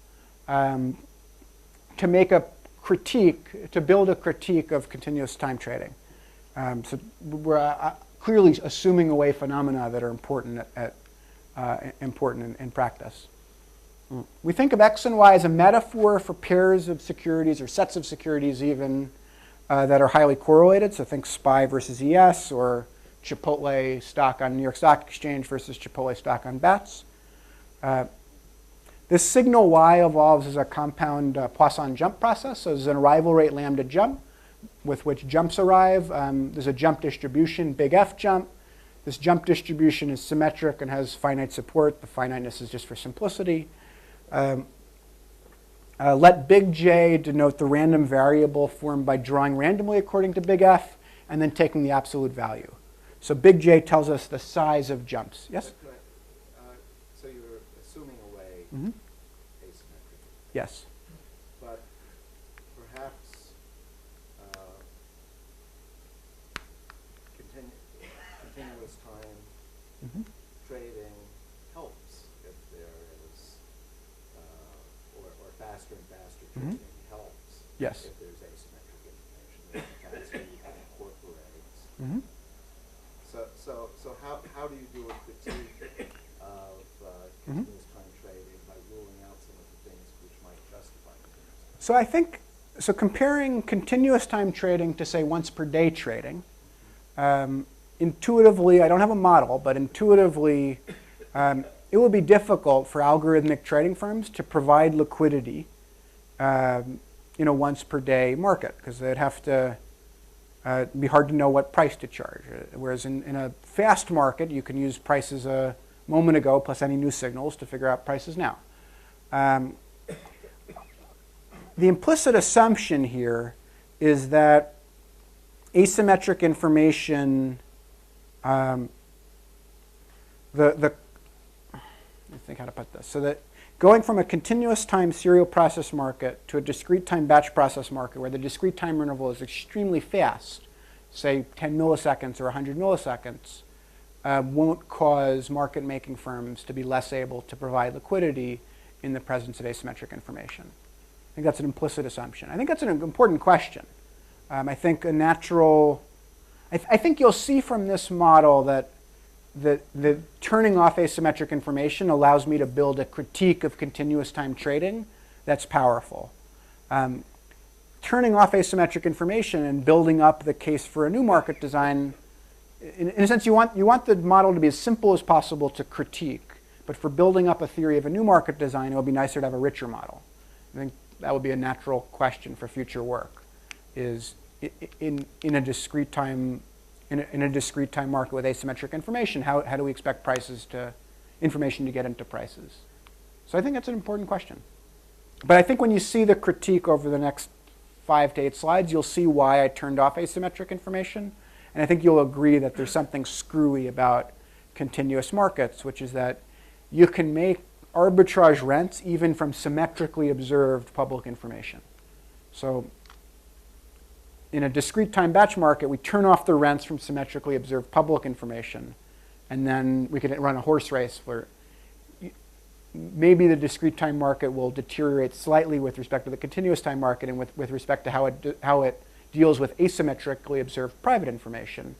to make a critique, to build a critique of continuous time trading. So we're clearly assuming away phenomena that are important in practice. We think of X and Y as a metaphor for pairs of securities or sets of securities even that are highly correlated. So think SPY versus ES or Chipotle stock on New York Stock Exchange versus Chipotle stock on BATS. This signal Y evolves as a compound Poisson jump process. So there's an arrival rate lambda jump with which jumps arrive. There's a jump distribution, big F jump. This jump distribution is symmetric and has finite support. The finiteness is just for simplicity. Let big J denote the random variable formed by drawing randomly according to big F and then taking the absolute value. So big J tells us the size of jumps. Yes?
So you're assuming away
Mm-hmm.
asymmetry.
Yes.
But perhaps continuous time
Mm-hmm.
trading helps if there is, or faster and faster
Mhm.
trading helps
Yes.
if there's asymmetric information. The faster you can incorporate.
Mm-hmm.
So how do you do a critique of continuous time trading by ruling out some of the things which might justify continuous time?
So I think, so comparing continuous time trading to say once per day trading, intuitively, I don't have a model, but intuitively, it would be difficult for algorithmic trading firms to provide liquidity in a once per day market because they'd have to be hard to know what price to charge. Whereas in a fast market, you can use prices a moment ago plus any new signals to figure out prices now. The implicit assumption here is that asymmetric information, let me think how to put this, so that going from a continuous time serial process market to a discrete time batch process market where the discrete time interval is extremely fast, say 10 milliseconds or 100 milliseconds, won't cause market making firms to be less able to provide liquidity in the presence of asymmetric information. I think that's an implicit assumption. I think that's an important question. I think a natural, I think you'll see from this model that the turning off asymmetric information allows me to build a critique of continuous time trading that's powerful. Turning off asymmetric information and building up the case for a new market design, in a sense, you want the model to be as simple as possible to critique, but for building up a theory of a new market design, it would be nicer to have a richer model. I think that would be a natural question for future work, is in a discrete time market with asymmetric information, how do we expect information to get into prices? So I think that's an important question. But I think when you see the critique over the next 5 to 8 slides, you'll see why I turned off asymmetric information. And I think you'll agree that there's something screwy about continuous markets, which is that you can make arbitrage rents even from symmetrically observed public information. So in a discrete time batch market, we turn off the rents from symmetrically observed public information, and then we can run a horse race where maybe the discrete time market will deteriorate slightly with respect to the continuous time market and with respect to how it deals with asymmetrically observed private information.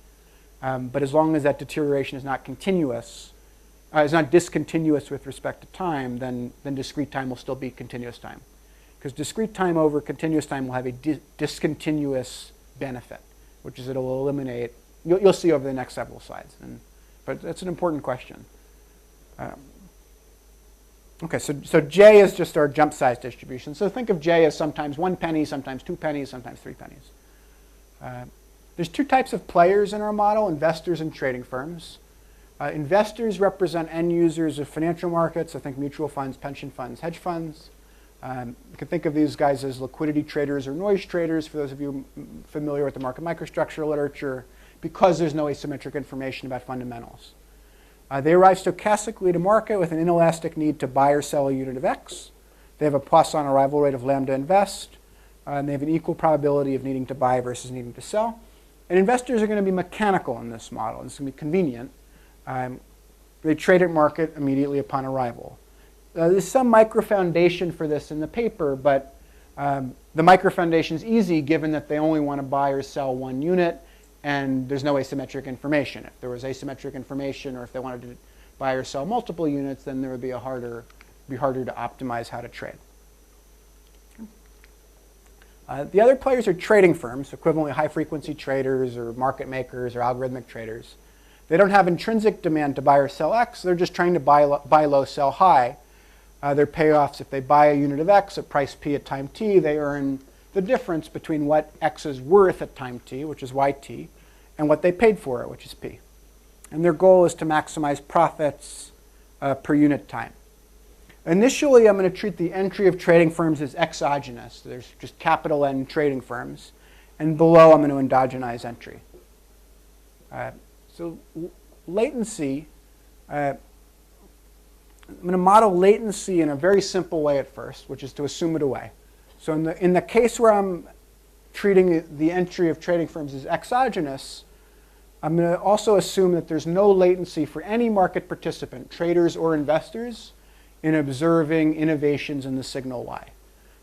But as long as that deterioration is not continuous, is not discontinuous with respect to time, then discrete time will still be continuous time. Because discrete time over continuous time will have a discontinuous benefit, which is it'll eliminate, you'll see over the next several slides. But that's an important question. Okay, so J is just our jump size distribution. So think of J as sometimes 1 penny, sometimes 2 pennies, sometimes 3 pennies. There's 2 types of players in our model, investors and trading firms. Investors represent end users of financial markets. I think mutual funds, pension funds, hedge funds. You can think of these guys as liquidity traders or noise traders, for those of you familiar with the market microstructure literature, because there's no asymmetric information about fundamentals. They arrive stochastically to market with an inelastic need to buy or sell a unit of X. They have a Poisson arrival rate of lambda invest, and they have an equal probability of needing to buy versus needing to sell. And investors are going to be mechanical in this model. It's going to be convenient. They trade at market immediately upon arrival. There's some micro-foundation for this in the paper, but the micro-foundation is easy given that they only want to buy or sell one unit, and there's no asymmetric information. If there was asymmetric information, or if they wanted to buy or sell multiple units, then there would be harder to optimize how to trade. The other players are trading firms, equivalently high-frequency traders or market makers or algorithmic traders. They don't have intrinsic demand to buy or sell X. They're just trying to buy low, sell high. Their payoffs, if they buy a unit of X at price P at time T, they earn the difference between what X is worth at time T, which is YT, and what they paid for it, which is P. And their goal is to maximize profits per unit time. Initially, I'm going to treat the entry of trading firms as exogenous. There's just capital N trading firms. And below, I'm going to endogenize entry. So latency, I'm going to model latency in a very simple way at first, which is to assume it away. So in the case where I'm treating the entry of trading firms as exogenous, I'm going to also assume that there's no latency for any market participant, traders or investors, in observing innovations in the signal Y.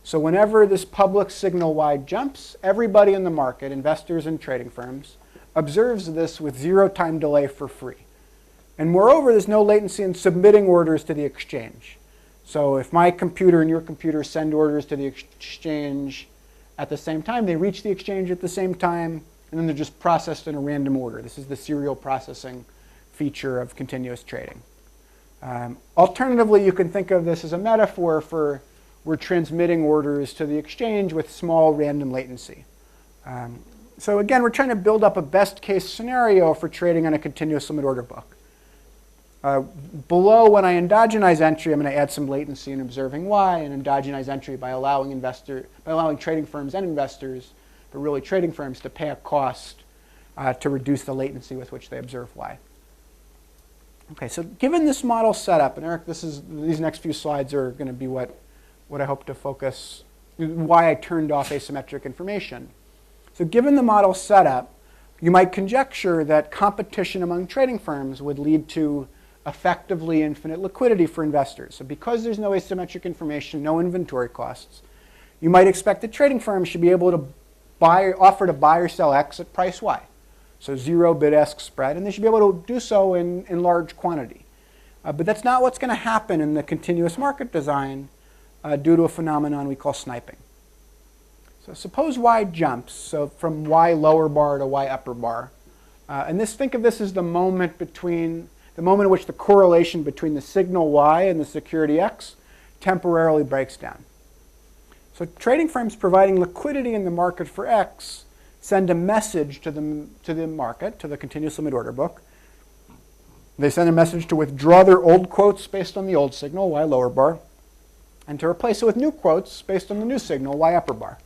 So whenever this public signal Y jumps, everybody in the market, investors and trading firms, observes this with 0 time delay for free. And moreover, there's no latency in submitting orders to the exchange. So if my computer and your computer send orders to the exchange at the same time, they reach the exchange at the same time, and then they're just processed in a random order. This is the serial processing feature of continuous trading. Alternatively, you can think of this as a metaphor for we're transmitting orders to the exchange with small random latency. So again, we're trying to build up a best case scenario for trading on a continuous limit order book. Below, when I endogenize entry, I'm going to add some latency in observing Y, and endogenize entry by allowing trading firms and investors, but really trading firms, to pay a cost to reduce the latency with which they observe Y. Okay, so given this model setup, and Eric, these next few slides are going to be what I hope to focus, why I turned off asymmetric information. So given the model setup, you might conjecture that competition among trading firms would lead to effectively infinite liquidity for investors. So because there's no asymmetric information, no inventory costs, you might expect that trading firms should be able to offer to buy or sell X at price Y. So 0 bid-ask spread, and they should be able to do so in large quantity. But that's not what's going to happen in the continuous market design due to a phenomenon we call sniping. So suppose Y jumps, so from Y lower bar to Y upper bar. And think of this as the moment in which the correlation between the signal Y and the security X temporarily breaks down. So trading firms providing liquidity in the market for X send a message to the market, to the continuous limit order book. They send a message to withdraw their old quotes based on the old signal, Y lower bar, and to replace it with new quotes based on the new signal, Y upper bar.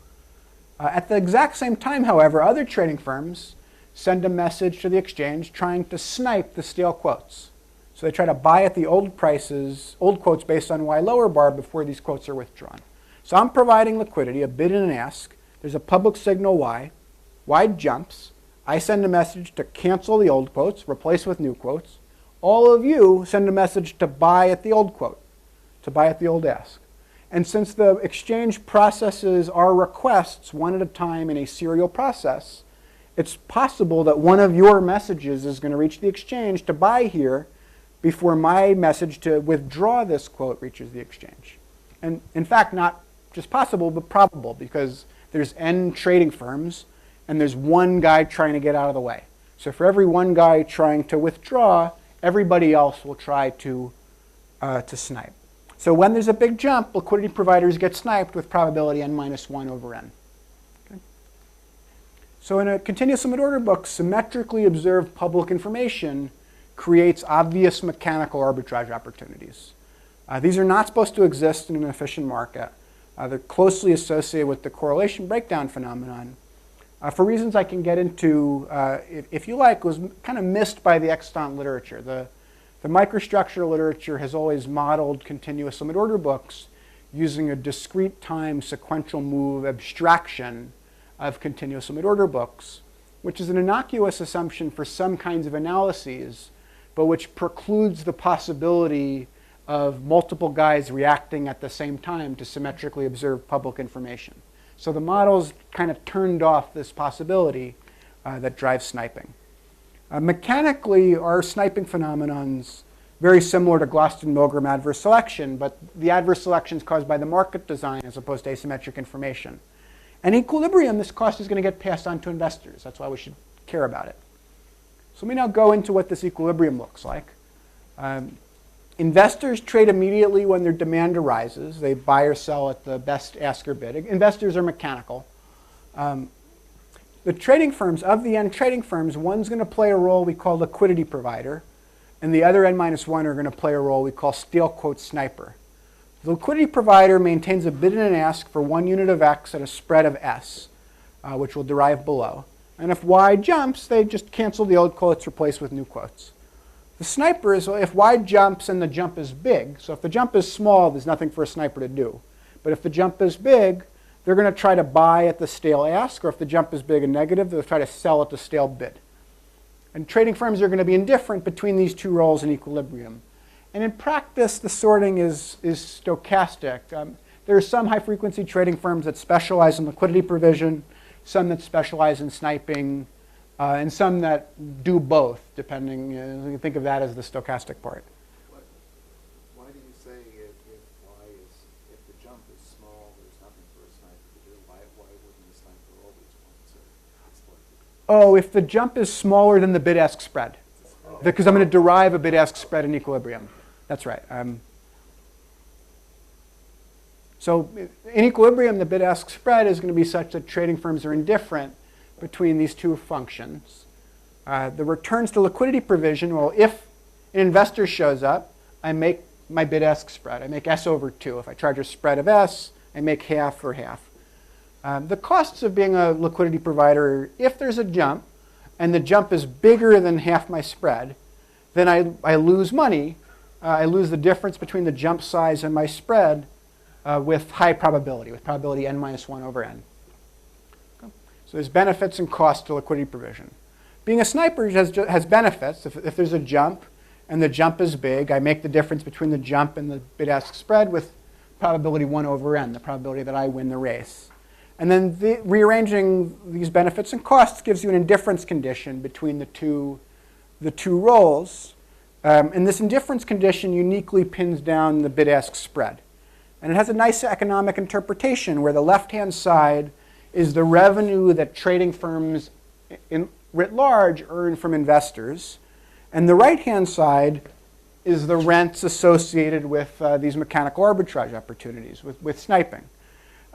At the exact same time, however, other trading firms send a message to the exchange trying to snipe the stale quotes. So they try to buy at the old prices, old quotes based on Y lower bar before these quotes are withdrawn. So I'm providing liquidity, a bid and an ask. There's a public signal Y. Y jumps. I send a message to cancel the old quotes, replace with new quotes. All of you send a message to buy at the old quote, to buy at the old ask. And since the exchange processes our requests one at a time in a serial process, it's possible that one of your messages is going to reach the exchange to buy here before my message to withdraw this quote reaches the exchange. And in fact, not just possible, but probable, because there's N trading firms, and there's one guy trying to get out of the way. So for every one guy trying to withdraw, everybody else will try to snipe. So when there's a big jump, liquidity providers get sniped with probability n-1 over n. Okay? So in a continuous limit order book, symmetrically observed public information creates obvious mechanical arbitrage opportunities. These are not supposed to exist in an efficient market. They're closely associated with the correlation breakdown phenomenon. For reasons I can get into, if you like, was kind of missed by the extant literature. The The microstructure literature has always modeled continuous limit order books using a discrete time sequential move abstraction of continuous limit order books, which is an innocuous assumption for some kinds of analyses, but which precludes the possibility of multiple guys reacting at the same time to symmetrically observe public information. So the models kind of turned off this possibility that drives sniping. Mechanically, our sniping phenomenon's very similar to Gloston-Milgram adverse selection, but the adverse selection is caused by the market design as opposed to asymmetric information. And equilibrium, this cost is going to get passed on to investors. That's why we should care about it. So let me now go into what this equilibrium looks like. Investors trade immediately when their demand arises. They buy or sell at the best ask or bid. Investors are mechanical. The trading firms, of the n trading firms, one's going to play a role we call liquidity provider, and the other n-1 are going to play a role we call stale quote sniper. The liquidity provider maintains a bid and an ask for 1 unit of x at a spread of s, which we'll derive below. And if y jumps, they just cancel the old quotes, replace with new quotes. The sniper is if y jumps and the jump is big. So if the jump is small, there's nothing for a sniper to do. But if the jump is big, they're going to try to buy at the stale ask, or if the jump is big and negative, they'll try to sell at the stale bid. And trading firms are going to be indifferent between these two roles in equilibrium. And in practice, the sorting is stochastic. There are some high-frequency trading firms that specialize in liquidity provision, some that specialize in sniping, and some that do both, depending. You can think of that as the stochastic part.
Why do you say if the jump is small, there's nothing for a sniper to do? Why wouldn't the sniper always want to exploit it?
Oh, if the jump is smaller than the bid-ask spread, because I'm going to derive a bid-ask spread in equilibrium. That's right. So in equilibrium, the bid-ask spread is going to be such that trading firms are indifferent between these two functions. The returns to liquidity provision, well, if an investor shows up, I make my bid-ask spread. I make S over 2. If I charge a spread of S, I make half for half. The costs of being a liquidity provider, if there's a jump, and the jump is bigger than half my spread, then I lose money. I lose the difference between the jump size and my spread with high probability, with probability n-1 over n. Okay. So there's benefits and costs to liquidity provision. Being a sniper has benefits. If there's a jump and the jump is big, I make the difference between the jump and the bid-ask spread with probability 1 over n, the probability that I win the race. And then rearranging these benefits and costs gives you an indifference condition between the two roles. And this indifference condition uniquely pins down the bid-ask spread. And it has a nice economic interpretation where the left-hand side is the revenue that trading firms writ large earn from investors. And the right-hand side is the rents associated with these mechanical arbitrage opportunities, with sniping.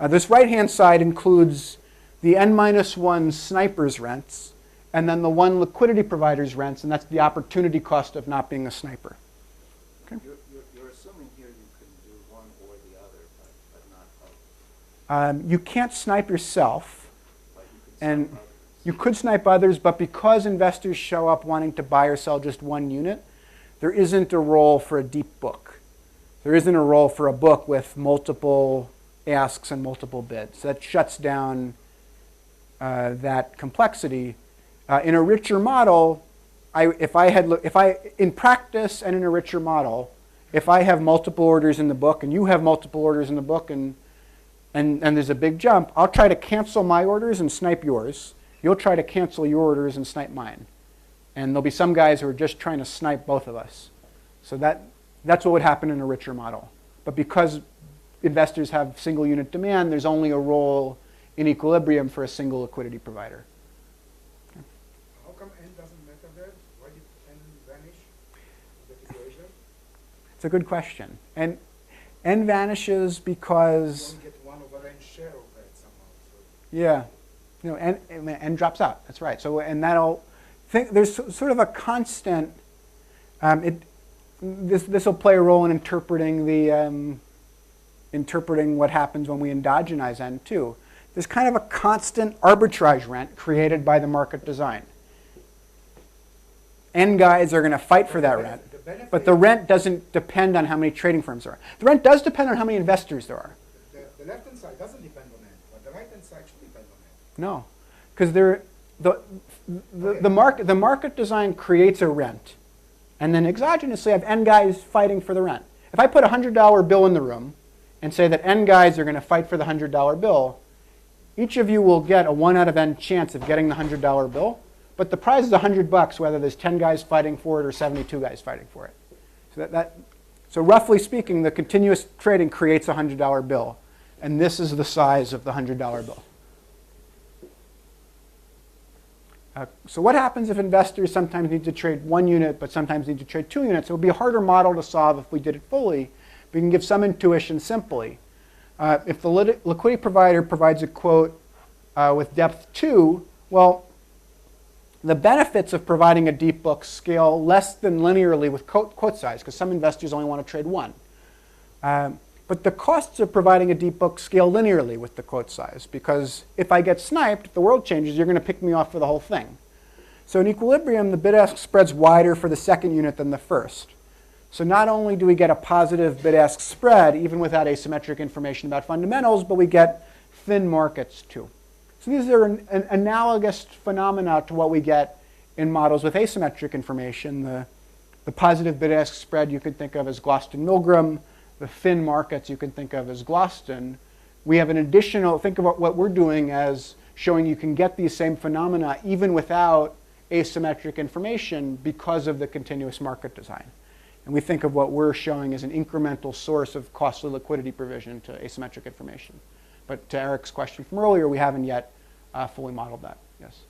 This right-hand side includes the n-1 sniper's rents, and then the one liquidity provider's rents, and that's the opportunity cost of not being a sniper. Okay.
You're assuming here you can do one or the other, but not both.
You can't snipe yourself,
But you can
and
snipe others.
you could snipe others, but because investors show up wanting to buy or sell just one unit, there isn't a role for a deep book. There isn't a role for a book with multiple asks and multiple bids. That shuts down that complexity. In a richer model, in practice and in a richer model, if I have multiple orders in the book and you have multiple orders in the book and there's a big jump, I'll try to cancel my orders and snipe yours. You'll try to cancel your orders and snipe mine. And there'll be some guys who are just trying to snipe both of us. So that's what would happen in a richer model. But because investors have single unit demand, there's only a role in equilibrium for a single liquidity provider.
How come n doesn't matter there? Why did n vanish in that equation?
It's a good question. And n vanishes because,
You only get 1 over n share of that somehow. So
yeah, n drops out. That's right. So and there's sort of a constant. This will play a role in interpreting what happens when we endogenize n too. There's kind of a constant arbitrage rent created by the market design. N guys are going to fight for that rent.
The benefit.
But the rent doesn't depend on how many trading firms there are. The rent does depend on how many investors there are.
The left-hand side doesn't depend on it, but the right-hand side should depend on it.
No, because the market design creates a rent, and then exogenously I have n guys fighting for the rent. If I put a $100 bill in the room and say that n guys are going to fight for the $100 bill, each of you will get a 1 out of n chance of getting the $100 bill, but the prize is $100 whether there's 10 guys fighting for it or 72 guys fighting for it. So roughly speaking, the continuous trading creates a $100 bill, and this is the size of the $100 bill. So what happens if investors sometimes need to trade 1 unit, but sometimes need to trade 2 units? It would be a harder model to solve if we did it fully. We can give some intuition simply. If the liquidity provider provides a quote with depth 2, well, the benefits of providing a deep book scale less than linearly with quote size, because some investors only want to trade 1. But the costs of providing a deep book scale linearly with the quote size, because if I get sniped, if the world changes, you're going to pick me off for the whole thing. So in equilibrium, the bid-ask spread's wider for the second unit than the first. So not only do we get a positive bid-ask spread, even without asymmetric information about fundamentals, but we get thin markets too. So these are an analogous phenomena to what we get in models with asymmetric information. The positive bid-ask spread you could think of as Gloston-Milgram. The thin markets you can think of as Gloston. We have an additional, think about what we're doing as showing you can get these same phenomena even without asymmetric information because of the continuous market design. And we think of what we're showing as an incremental source of costly liquidity provision to asymmetric information. But to Eric's question from earlier, we haven't yet fully modeled that. Yes?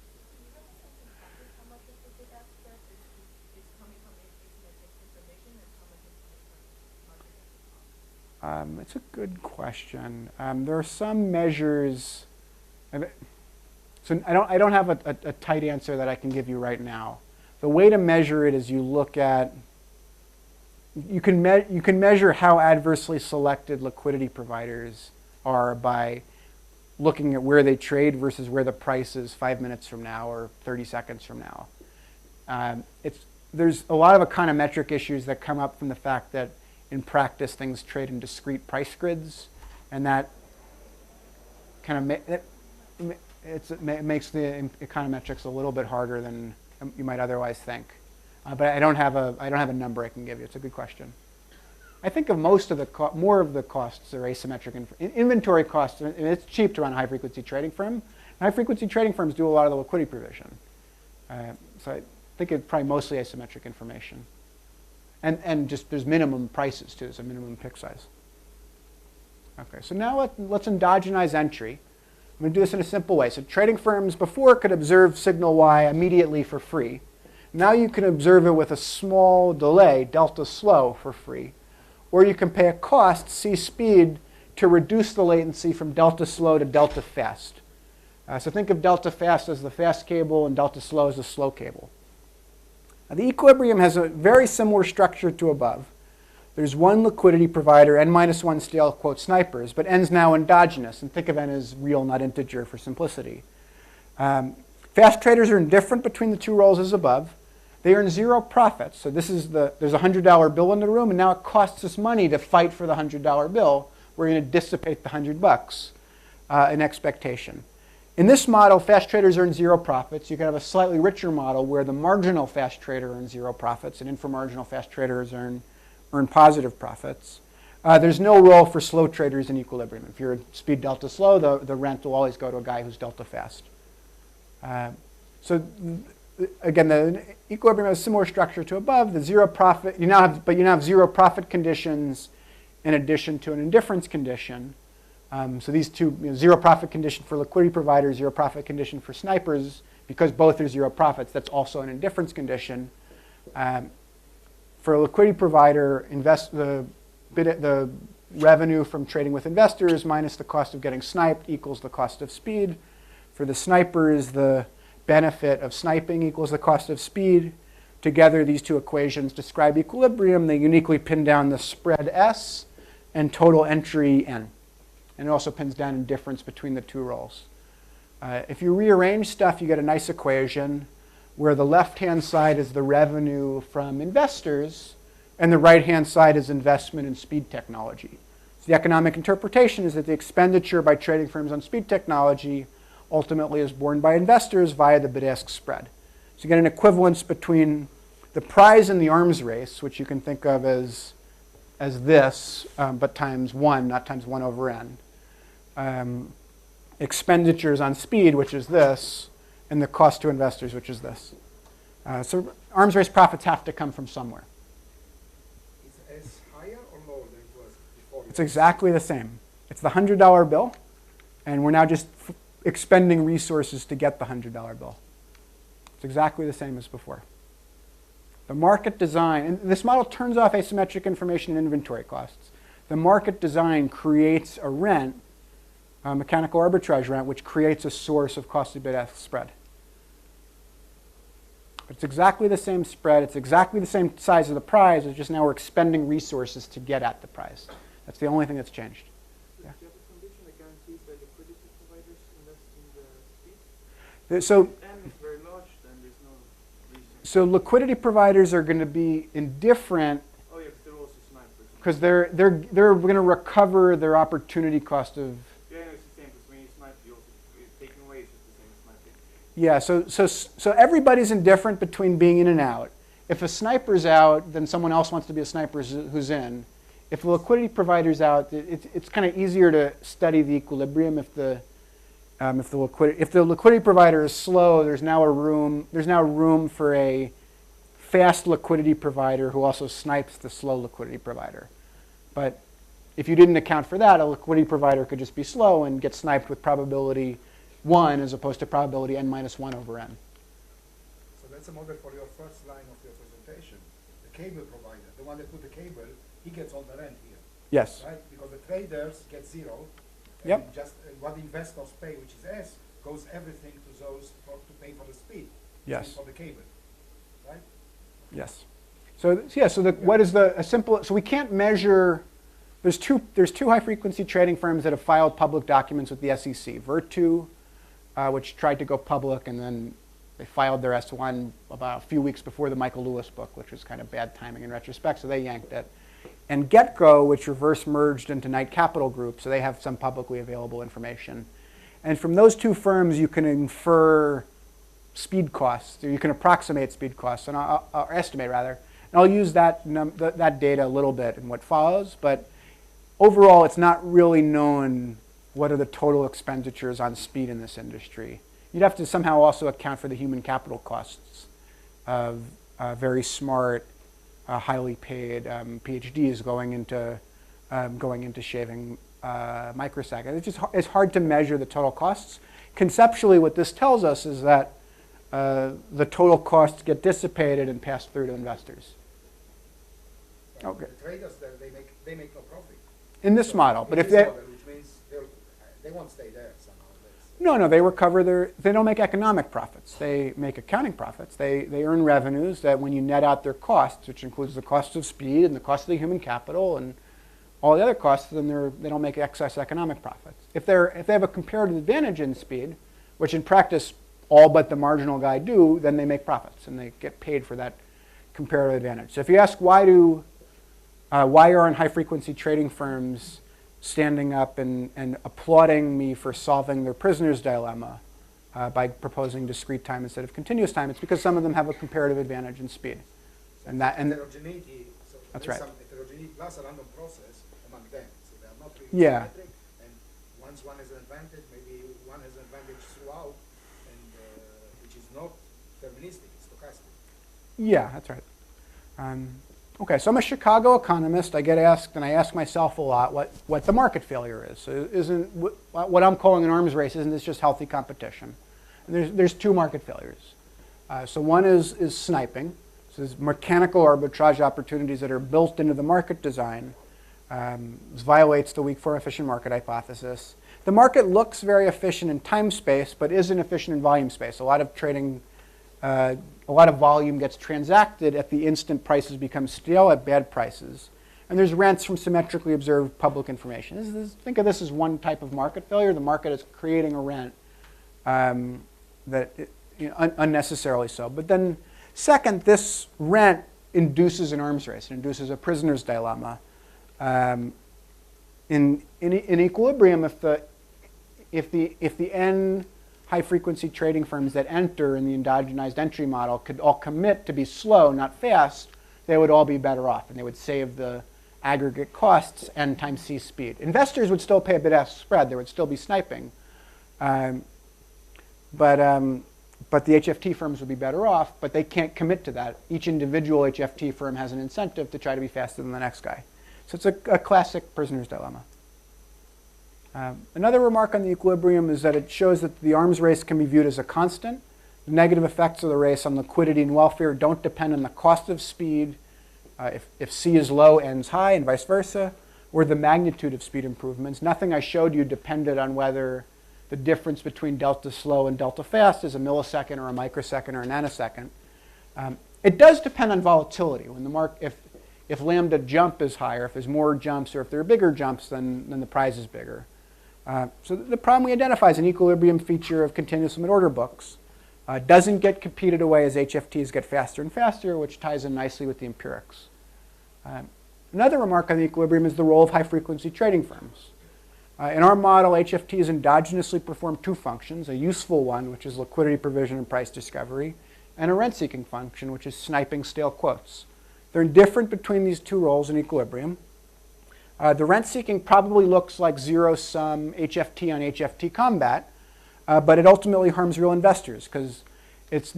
How much of the bid-ask spread is coming from asymmetric information and how much is coming from market?
It's a good question. There are some measures. So I don't have a tight answer that I can give you right now. The way to measure it is you look at. You can measure how adversely selected liquidity providers are by looking at where they trade versus where the price is 5 minutes from now or 30 seconds from now. There's a lot of econometric issues that come up from the fact that in practice things trade in discrete price grids, and that kind of makes the econometrics a little bit harder than you might otherwise think. But I don't have a number I can give you. It's a good question. I think of more of the costs are asymmetric. Inventory costs, and it's cheap to run a high-frequency trading firm. High-frequency trading firms do a lot of the liquidity provision. So I think it's probably mostly asymmetric information. And just there's minimum prices too, so minimum pick size. Okay, so now let's endogenize entry. I'm going to do this in a simple way. So trading firms before could observe signal Y immediately for free. Now you can observe it with a small delay, delta slow, for free. Or you can pay a cost, C speed, to reduce the latency from delta slow to delta fast. So think of delta fast as the fast cable and delta slow as the slow cable. Now, the equilibrium has a very similar structure to above. There's one liquidity provider, n-1 stale, quote, snipers, but n's now endogenous, and think of n as real, not integer for simplicity. Fast traders are indifferent between the two roles as above. They earn 0 profits. So there's a $100 bill in the room, and now it costs us money to fight for the $100 bill. We're going to dissipate the $100 in expectation. In this model, fast traders earn 0 profits. You can have a slightly richer model where the marginal fast trader earns 0 profits, and inframarginal fast traders earn positive profits. There's no role for slow traders in equilibrium. If you're speed delta slow, the rent will always go to a guy who's delta fast. So again, the equilibrium has a similar structure to above. The 0 profit, you now have 0 profit conditions in addition to an indifference condition. So these two, 0 profit condition for liquidity providers, 0 profit condition for snipers, because both are 0 profits, that's also an indifference condition. For a liquidity provider, the revenue from trading with investors minus the cost of getting sniped equals the cost of speed. For the snipers, the benefit of sniping equals the cost of speed. Together, these two equations describe equilibrium. They uniquely pin down the spread S and total entry N. And it also pins down indifference between the two roles. If you rearrange stuff, you get a nice equation where the left-hand side is the revenue from investors And the right-hand side is investment in speed technology. So the economic interpretation is that the expenditure by trading firms on speed technology ultimately is borne by investors via the Bidask spread. So you get an equivalence between the prize in the arms race, which you can think of as this, but times 1, not times 1 over n. Expenditures on speed, which is this, and the cost to investors, which is this. So arms race profits have to come from somewhere.
Is S higher or lower than it was before?
It's exactly the same. It's the $100 bill, and we're now just expending resources to get the $100 bill. It's exactly the same as before. The market design, and this model turns off asymmetric information and inventory costs. The market design creates a rent, a mechanical arbitrage rent, which creates a source of costly bid-ask spread. It's exactly the same spread. It's exactly the same size of the prize. It's just now we're expending resources to get at the prize. That's the only thing that's changed. Yeah.
Do you have a condition that guarantees that liquidity providers invest in the speed?
So,
If M is very large, then there's no reason.
so liquidity providers are going to be indifferent
Oh yeah, because they're also snipers.
because they're going to recover their opportunity cost of.
Yeah, no, it's the same, because when you snipe, you also, taking away is just the same as sniping.
Yeah, so everybody's indifferent between being in and out. If a sniper's out, then someone else wants to be a sniper who's in. If the liquidity provider's out, it's kind of easier to study the equilibrium. If the liquidity provider is slow, there's now room for a fast liquidity provider who also snipes the slow liquidity provider. But if you didn't account for that, a liquidity provider could just be slow and get sniped with probability 1 as opposed to probability n minus 1 over n.
So that's a model for your first line of your presentation. The cable provider, the one that put the cable, he gets all the rent here,
Yes.
right? Because the traders get 0. And
Yep.
just what the investors pay, which is S, goes everything to those to pay for the speed.
Yes.
For the cable, right?
Yes. So yeah. So what is a simple? So we can't measure. There's two high frequency trading firms that have filed public documents with the SEC. Virtu, which tried to go public, and then they filed their S1 about a few weeks before the Michael Lewis book, which was kind of bad timing in retrospect, so they yanked it. And GetGo, which reverse merged into Knight Capital Group, so they have some publicly available information. And from those two firms, you can infer speed costs, or you can approximate speed costs, and or estimate rather. And I'll use that data a little bit in what follows, but overall, it's not really known what are the total expenditures on speed in this industry. You'd have to somehow also account for the human capital costs of very smart, highly paid PhDs going into shaving microseconds. It's hard to measure the total costs. Conceptually, what this tells us is that the total costs get dissipated and passed through to investors. Okay.
The traders, they make no profit.
In this model, but
In
if
this
they
model, which means they won't stay there somehow.
no, they recover they don't make economic profits. They make accounting profits. They earn revenues that when you net out their costs, which includes the cost of speed and the cost of the human capital and all the other costs, then they don't make excess economic profits. If they have a comparative advantage in speed, which in practice all but the marginal guy do, then they make profits and they get paid for that comparative advantage. So if you ask why aren't high frequency trading firms standing up and applauding me for solving their prisoner's dilemma by proposing discrete time instead of continuous time, it's because some of them have a comparative advantage in speed.
Heterogeneity, so
That's
there's
right.
some heterogeneity plus a random process among them. So they are not really
Yeah.
symmetric, and once one has an advantage, maybe one has an advantage throughout, and which is not deterministic, it's stochastic.
Yeah, that's right. Okay, so I'm a Chicago economist. I get asked, and I ask myself a lot, what the market failure is. So isn't what I'm calling an arms race, isn't this just healthy competition? And there's two market failures. So one is sniping. So there's mechanical arbitrage opportunities that are built into the market design. This violates the weak for efficient market hypothesis. The market looks very efficient in time space, but isn't efficient in volume space. A lot of trading a lot of volume gets transacted at the instant prices become stale at bad prices. And there's rents from symmetrically observed public information. Think of this as one type of market failure. The market is creating a rent unnecessarily so. But then second, this rent induces an arms race. It induces a prisoner's dilemma. In equilibrium, if the n high-frequency trading firms that enter in the endogenized entry model could all commit to be slow, not fast, they would all be better off, and they would save the aggregate costs n times c speed. Investors would still pay a Bidask spread. There would still be sniping. But the HFT firms would be better off, but they can't commit to that. Each individual HFT firm has an incentive to try to be faster than the next guy. So it's a classic prisoner's dilemma. Another remark on the equilibrium is that it shows that the arms race can be viewed as a constant. The negative effects of the race on liquidity and welfare don't depend on the cost of speed, if C is low, N's high, and vice versa, or the magnitude of speed improvements. Nothing I showed you depended on whether the difference between delta slow and delta fast is a millisecond or a microsecond or a nanosecond. It does depend on volatility. When if lambda jump is higher, if there's more jumps, or if there are bigger jumps, then the prize is bigger. So the problem we identify is an equilibrium feature of continuous limit order books. Doesn't get competed away as HFTs get faster and faster, which ties in nicely with the empirics. Another remark on the equilibrium is the role of high-frequency trading firms. In our model, HFTs endogenously perform two functions, a useful one, which is liquidity provision and price discovery, and a rent-seeking function, which is sniping stale quotes. They're indifferent between these two roles in equilibrium. The rent-seeking probably looks like zero-sum HFT on HFT combat, but it ultimately harms real investors because it's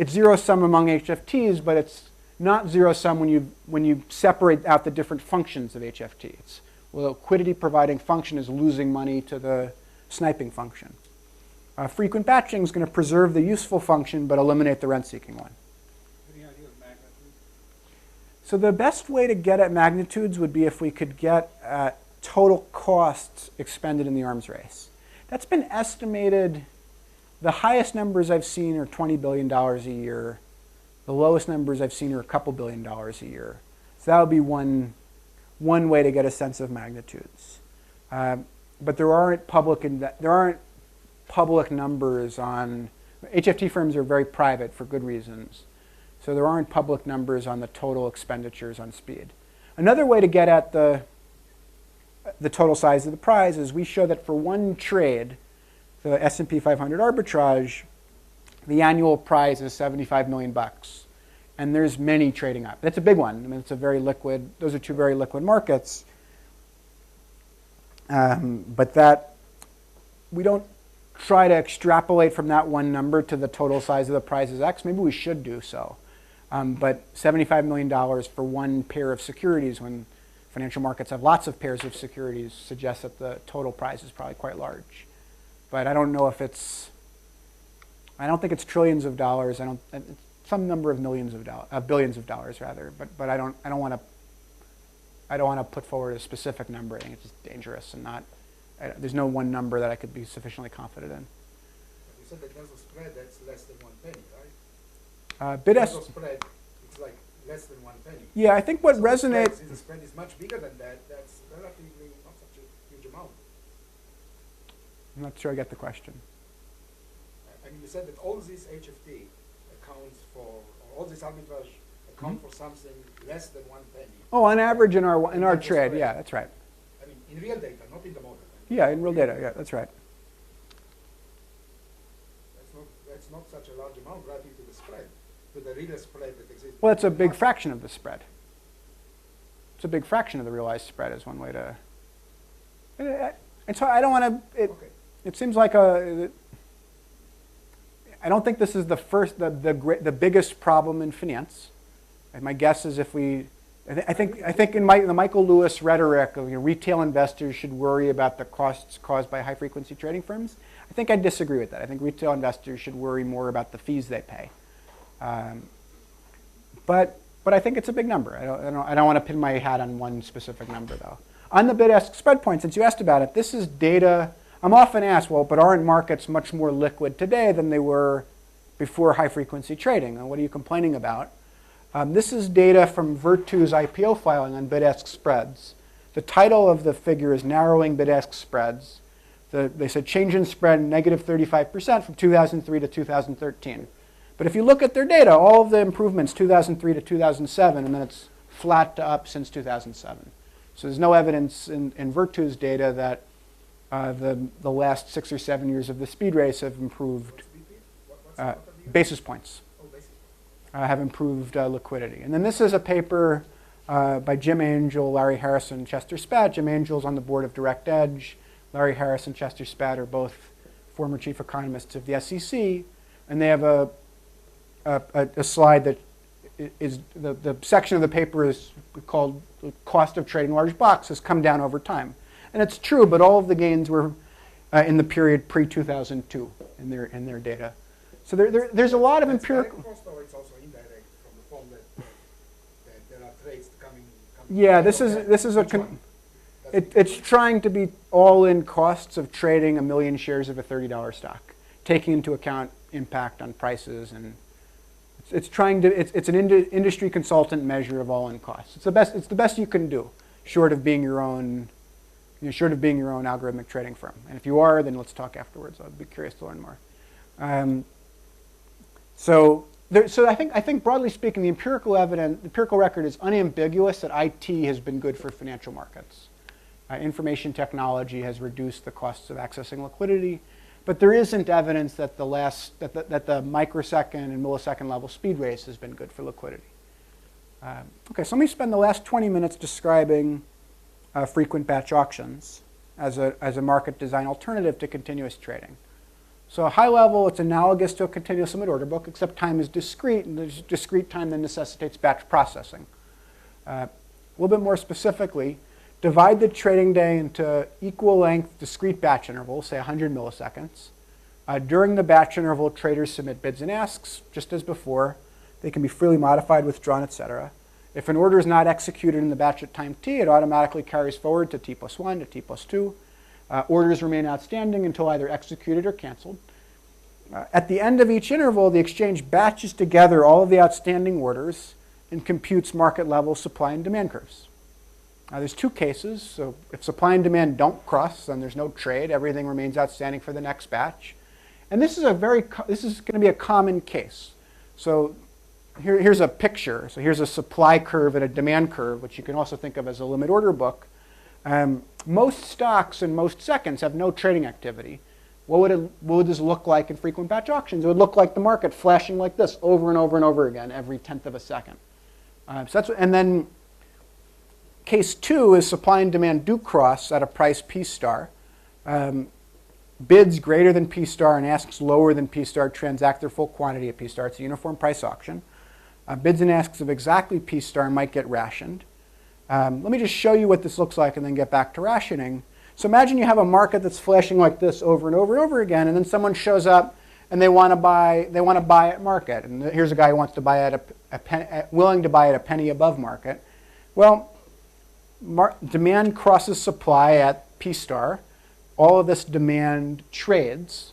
zero-sum among HFTs, but it's not zero-sum when you separate out the different functions of HFT. The liquidity providing function is losing money to the sniping function. Frequent batching is going to preserve the useful function but eliminate the rent-seeking one.
Any idea of magnitude?
So the best way to get at magnitudes would be if we could get total costs expended in the arms race. That's been estimated. The highest numbers I've seen are $20 billion a year. The lowest numbers I've seen are a couple $2 billion a year. So that would be one way to get a sense of magnitudes. But there aren't public numbers on HFT firms are very private for good reasons. So there aren't public numbers on the total expenditures on speed. Another way to get at the total size of the prize is we show that for one trade, the S&P 500 arbitrage, the annual prize is $75 million. And there's many trading up. That's a big one. I mean, it's a very liquid, those are two very liquid markets. But that, we don't try to extrapolate from that one number to the total size of the prize is X. Maybe we should do so. But $75 million for one pair of securities when financial markets have lots of pairs of securities suggests that the total prize is probably quite large. But I don't know if I don't think it's trillions of dollars. It's some number of millions of dollars, billions of dollars rather. But I don't want to put forward a specific number. I think it's just dangerous and there's no one number that I could be sufficiently confident in.
You said that there's a spread that's less than 1 penny, right?
Bidask
spread, it's like less than 1 penny.
Yeah, I think what
So
resonates.
the spread is much bigger than that. That's relatively not such a huge amount.
I'm not sure I get the question.
I mean, you said that all this HFT accounts for, or all this arbitrage account for something less than 1 penny.
Oh, on average in our
And that's
trade,
spread.
yeah, that's right.
I mean, in real data, not in the model.
Yeah, in real data, yeah, that's right.
That's not such a large amount relative to the spread, to the real spread that exists.
Well, it's a big fraction of the spread. It's a big fraction of the realized spread is one way to. And so I don't want to.
Okay.
It seems like I don't think this is the biggest problem in finance. And my guess is if we, I think in the Michael Lewis rhetoric of retail investors should worry about the costs caused by high frequency trading firms. I think I disagree with that. I think retail investors should worry more about the fees they pay. But I think it's a big number. I don't want to pin my hat on one specific number though. On the Bidask spread point, since you asked about it, this is data. I'm often asked, well, but aren't markets much more liquid today than they were before high-frequency trading? And what are you complaining about? This is data from Virtu's IPO filing on Bidask spreads. The title of the figure is Narrowing Bidask Spreads. They said change in spread negative 35% from 2003 to 2013. But if you look at their data, all of the improvements 2003 to 2007, and then it's flat to up since 2007. So there's no evidence in Virtu's data that the last 6 or 7 years of the speed race have improved basis points, have improved liquidity. And then this is a paper by Jim Angel, Larry Harrison, Chester Spat. Jim Angel's on the board of Direct Edge. Larry Harris and Chester Spat are both former chief economists of the SEC, and they have a slide that is the section of the paper is called "The Cost of Trading Large Blocks has come down over time," and it's true. But all of the gains were in the period pre-2002 in their data. So there's a lot of empirical.
Cost, or it's also indirect from the form that there are trades coming.
Yeah, this is it's trying to be all-in costs of trading 1 million shares of a $30 stock, taking into account impact on prices, and it's an industry consultant measure of all-in costs. It's the best you can do, short of being your own algorithmic trading firm. And if you are, then let's talk afterwards. I'd be curious to learn more. So I think broadly speaking, the empirical record is unambiguous that IT has been good for financial markets. Information technology has reduced the costs of accessing liquidity, but there isn't evidence that the microsecond and millisecond level speed race has been good for liquidity. Okay, so let me spend the last 20 minutes describing frequent batch auctions as a market design alternative to continuous trading. So high level, it's analogous to a continuous limit order book, except time is discrete, and there's discrete time that necessitates batch processing. A little bit more specifically, divide the trading day into equal length discrete batch intervals, say 100 milliseconds. During the batch interval, traders submit bids and asks, just as before. They can be freely modified, withdrawn, etc. If an order is not executed in the batch at time t, it automatically carries forward to t+1, to t+2. Orders remain outstanding until either executed or canceled. At the end of each interval, the exchange batches together all of the outstanding orders and computes market level supply and demand curves. There's two cases. So if supply and demand don't cross, then there's no trade. Everything remains outstanding for the next batch. And this is going to be a common case. So here's a picture. So here's a supply curve and a demand curve, which you can also think of as a limit order book. Most stocks in most seconds have no trading activity. What would this look like in frequent batch auctions? It would look like the market flashing like this over and over and over again every 1/10 of a second. And then case 2 is supply and demand do cross at a price P star. Bids greater than P star and asks lower than P star transact their full quantity at P star. It's a uniform price auction. Bids and asks of exactly P star might get rationed. Let me just show you what this looks like and then get back to rationing. So imagine you have a market that's flashing like this over and over and over again, and then someone shows up and they want to buy at market. And here's a guy who wants to buy willing to buy at a penny above market. Well, demand crosses supply at P star. All of this demand trades.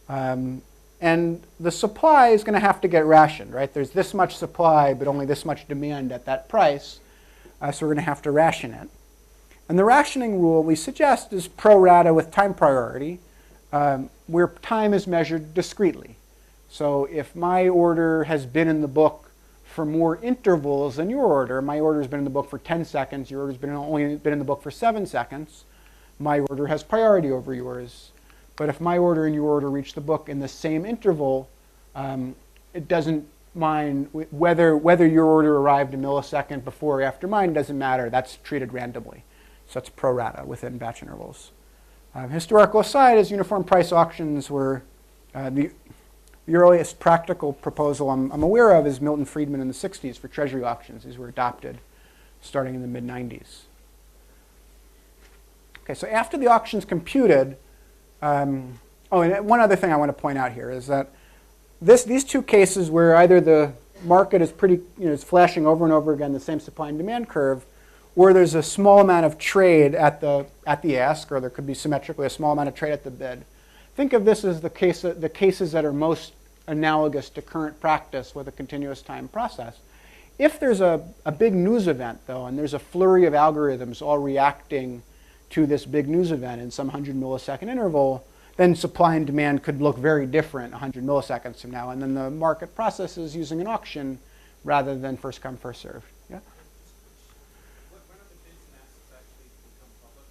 And the supply is going to have to get rationed, right? There's this much supply, but only this much demand at that price. So we're going to have to ration it. And the rationing rule we suggest is pro rata with time priority, where time is measured discretely. So if my order has been in the book for more intervals than your order, my order has been in the book for 10 seconds, your order's only been in the book for 7 seconds, my order has priority over yours. But if my order and your order reach the book in the same interval, it doesn't mind whether your order arrived a millisecond before or after mine, doesn't matter. That's treated randomly. So that's pro rata within batch intervals. Historical aside, as uniform price auctions were the earliest practical proposal I'm aware of is Milton Friedman in the 60s for treasury auctions. These were adopted starting in the mid-90s. Okay, so after the auction's computed, and one other thing I want to point out here is that these two cases where either the market is is flashing over and over again the same supply and demand curve, or there's a small amount of trade at the ask, or there could be symmetrically a small amount of trade at the bid. Think of this as the cases that are most analogous to current practice with a continuous time process. If there's a big news event, though, and there's a flurry of algorithms all reacting to this big news event in some 100 millisecond interval, then supply and demand could look very different 100 milliseconds from now. And then the market processes using an auction rather than first come, first served. Yeah?
When are the bids and asks actually become public?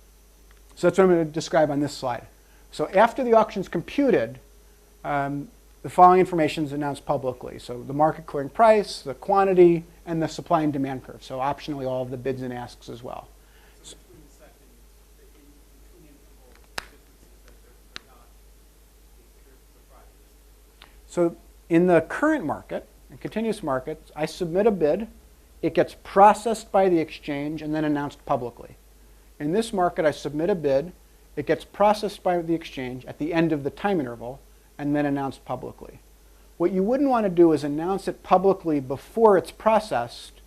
So that's what I'm going to describe on this slide. So after the auction's computed, the following information is announced publicly. So the market clearing price, the quantity, and the supply and demand curve. So optionally all of the bids and asks as well.
So between the second, between interval differences that they're not being pure surprises.
So in the current market, in continuous markets, I submit a bid, it gets processed by the exchange and then announced publicly. In this market, I submit a bid, it gets processed by the exchange at the end of the time interval and then announced publicly. What you wouldn't want to do is announce it publicly before it's processed,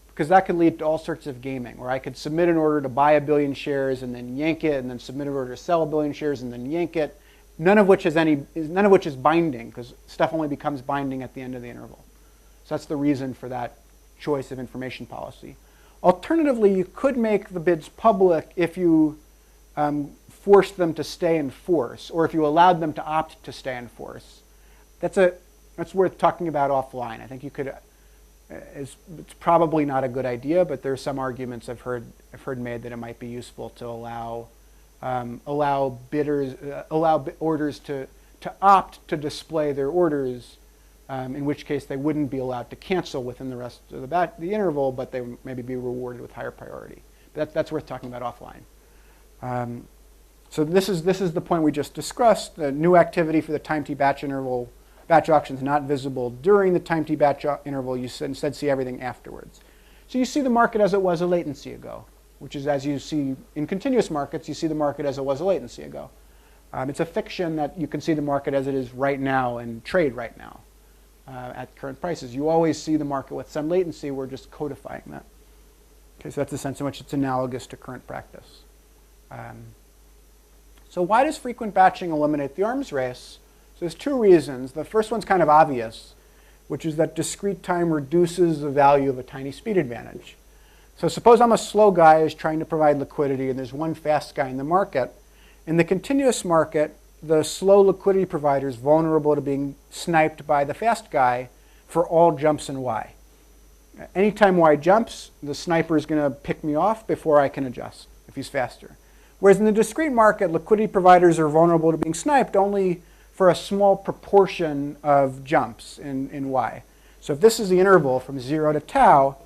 because that could lead to all sorts of gaming, where I could submit an order to buy 1 billion shares and then yank it, and then submit an order to sell 1 billion shares and then yank it, none of which is binding, because stuff only becomes binding at the end of the interval. So that's the reason for that choice of information policy. Alternatively, you could make the bids public if you forced them to stay in force, or if you allowed them to opt to stay in force. That's worth talking about offline. I think you could. It's probably not a good idea, but there's some arguments I've heard made that it might be useful to allow orders to opt to display their orders, in which case they wouldn't be allowed to cancel within the rest of the interval, but they would maybe be rewarded with higher priority. But that's worth talking about offline. So this is the point we just discussed. The new activity for the time t batch interval, batch auction is not visible during the time t batch interval. You instead see everything afterwards. So you see the market as it was a latency ago, which is as you see in continuous markets, you see the market as it was a latency ago. It's a fiction that you can see the market as it is right now and trade right now at current prices. You always see the market with some latency. We're just codifying that. Okay, so that's the sense in which it's analogous to current practice. So why does frequent batching eliminate the arms race? So there's two reasons. The first one's kind of obvious, which is that discrete time reduces the value of a tiny speed advantage. So suppose I'm a slow guy who's trying to provide liquidity and there's one fast guy in the market. In the continuous market, the slow liquidity provider is vulnerable to being sniped by the fast guy for all jumps in Y. Anytime Y jumps, the sniper is going to pick me off before I can adjust if he's faster. Whereas in the discrete market, liquidity providers are vulnerable to being sniped only for a small proportion of jumps in Y. So if this is the interval from 0 to tau,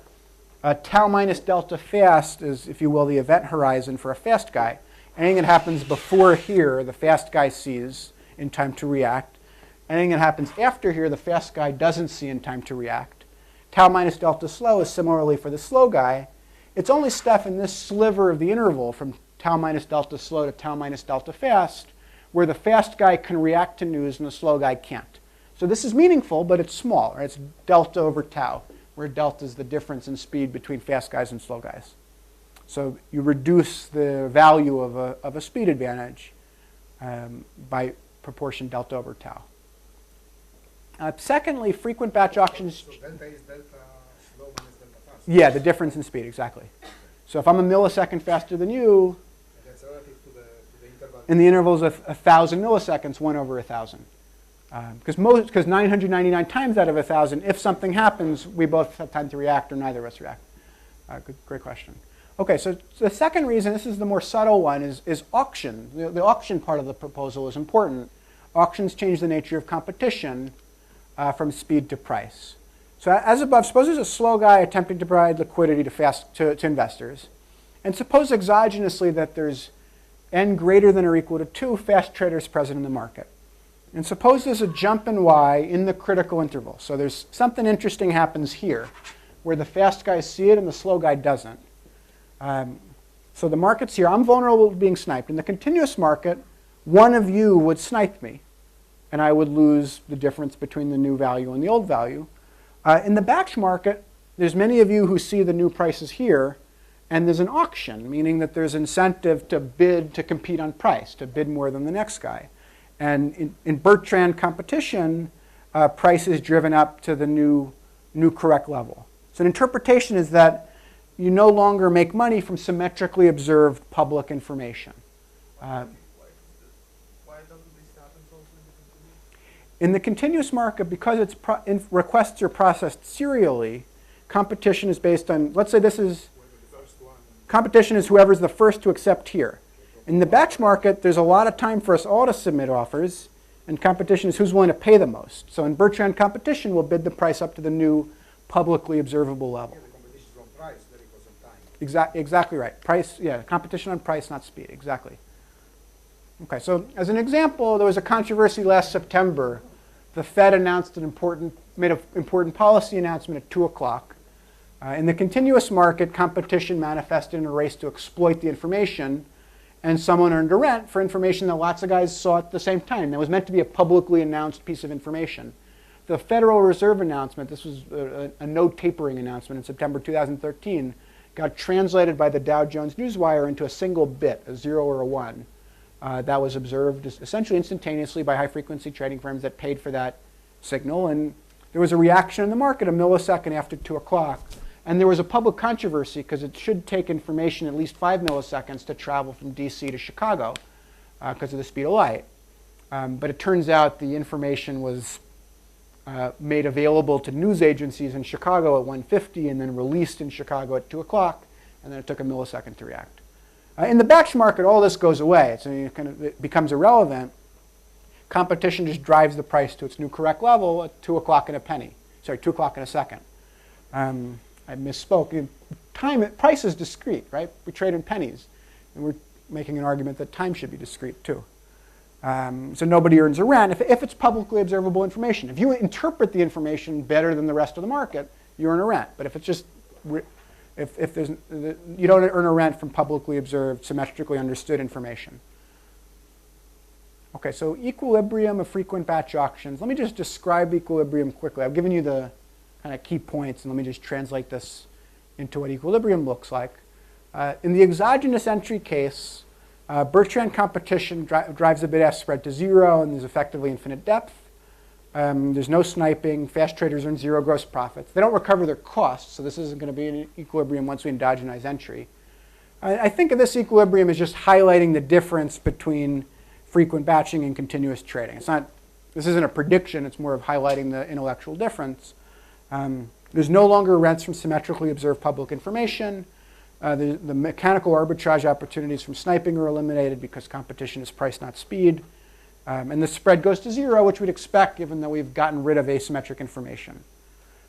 tau minus delta fast is, if you will, the event horizon for a fast guy. Anything that happens before here, the fast guy sees in time to react. Anything that happens after here, the fast guy doesn't see in time to react. Tau minus delta slow is similarly for the slow guy. It's only stuff in this sliver of the interval from tau minus delta slow to tau minus delta fast, where the fast guy can react to news and the slow guy can't. So this is meaningful, but it's small. Right? It's delta over tau, where delta is the difference in speed between fast guys and slow guys. So you reduce the value of a speed advantage by proportion delta over tau. Secondly, frequent batch auctions.
So delta is delta slow minus delta fast.
Yeah, the difference in speed, exactly. So if I'm a millisecond faster than you,
And that's relative to the interval.
in the intervals of 1,000 milliseconds, 1 over 1,000. Because 999 times out of 1,000, if something happens, we both have time to react or neither of us react. Great question. Okay, so the second reason, this is the more subtle one, is auction. The auction part of the proposal is important. Auctions change the nature of competition from speed to price. So as above, suppose there's a slow guy attempting to provide liquidity to investors. And suppose exogenously that there's n greater than or equal to 2 fast traders present in the market. And suppose there's a jump in Y in the critical interval. So there's something interesting happens here, where the fast guys see it and the slow guy doesn't. So the market's here. I'm vulnerable to being sniped. In the continuous market, one of you would snipe me, and I would lose the difference between the new value and the old value. In the batch market, there's many of you who see the new prices here, and there's an auction, meaning that there's incentive to bid to compete on price, to bid more than the next guy. And in Bertrand competition, price is driven up to the new correct level. So an interpretation is that you no longer make money from symmetrically observed public information.
Why doesn't this
In the continuous market, because requests are processed serially, competition is based on, let's say this is, competition is whoever's the first to accept here. In the batch market, there's a lot of time for us all to submit offers, and competition is who's willing to pay the most. So in Bertrand competition, we'll bid the price up to the new publicly observable level.
Yeah, the competition is on price, then it goes on time.
Exactly right. Price, yeah, competition on price, not speed, exactly. Okay, so as an example, there was a controversy last September. The Fed announced made an important policy announcement at 2 o'clock. In the continuous market, competition manifested in a race to exploit the information, and someone earned a rent for information that lots of guys saw at the same time. That was meant to be a publicly announced piece of information. The Federal Reserve announcement, this was a no tapering announcement in September 2013, got translated by the Dow Jones Newswire into a single bit, a 0 or a 1. That was observed essentially instantaneously by high-frequency trading firms that paid for that signal. And there was a reaction in the market a millisecond after 2 o'clock. And there was a public controversy because it should take information at least 5 milliseconds to travel from DC to Chicago because of the speed of light. But it turns out the information was made available to news agencies in Chicago at 1:50 and then released in Chicago at 2 o'clock. And then it took a millisecond to react. In the batch market, all this goes away. So it becomes irrelevant. Competition just drives the price to its new correct level at 2 o'clock and a penny. Sorry, 2 o'clock and a second. I misspoke. Price is discrete, right? We trade in pennies. And we're making an argument that time should be discrete, too. So nobody earns a rent if it's publicly observable information. If you interpret the information better than the rest of the market, you earn a rent. But if it's just if there's, you don't earn a rent from publicly observed, symmetrically understood information. Okay, so equilibrium of frequent batch auctions. Let me just describe equilibrium quickly. I've given you the kind of key points, and let me just translate this into what equilibrium looks like. In the exogenous entry case, Bertrand competition drives the Bidask spread to 0, and there's effectively infinite depth. There's no sniping. Fast traders earn 0 gross profits. They don't recover their costs, so this isn't going to be an equilibrium once we endogenize entry. I think of this equilibrium as just highlighting the difference between frequent batching and continuous trading. This isn't a prediction. It's more of highlighting the intellectual difference. There's no longer rents from symmetrically observed public information. The mechanical arbitrage opportunities from sniping are eliminated because competition is price, not speed. And the spread goes to 0, which we'd expect given that we've gotten rid of asymmetric information.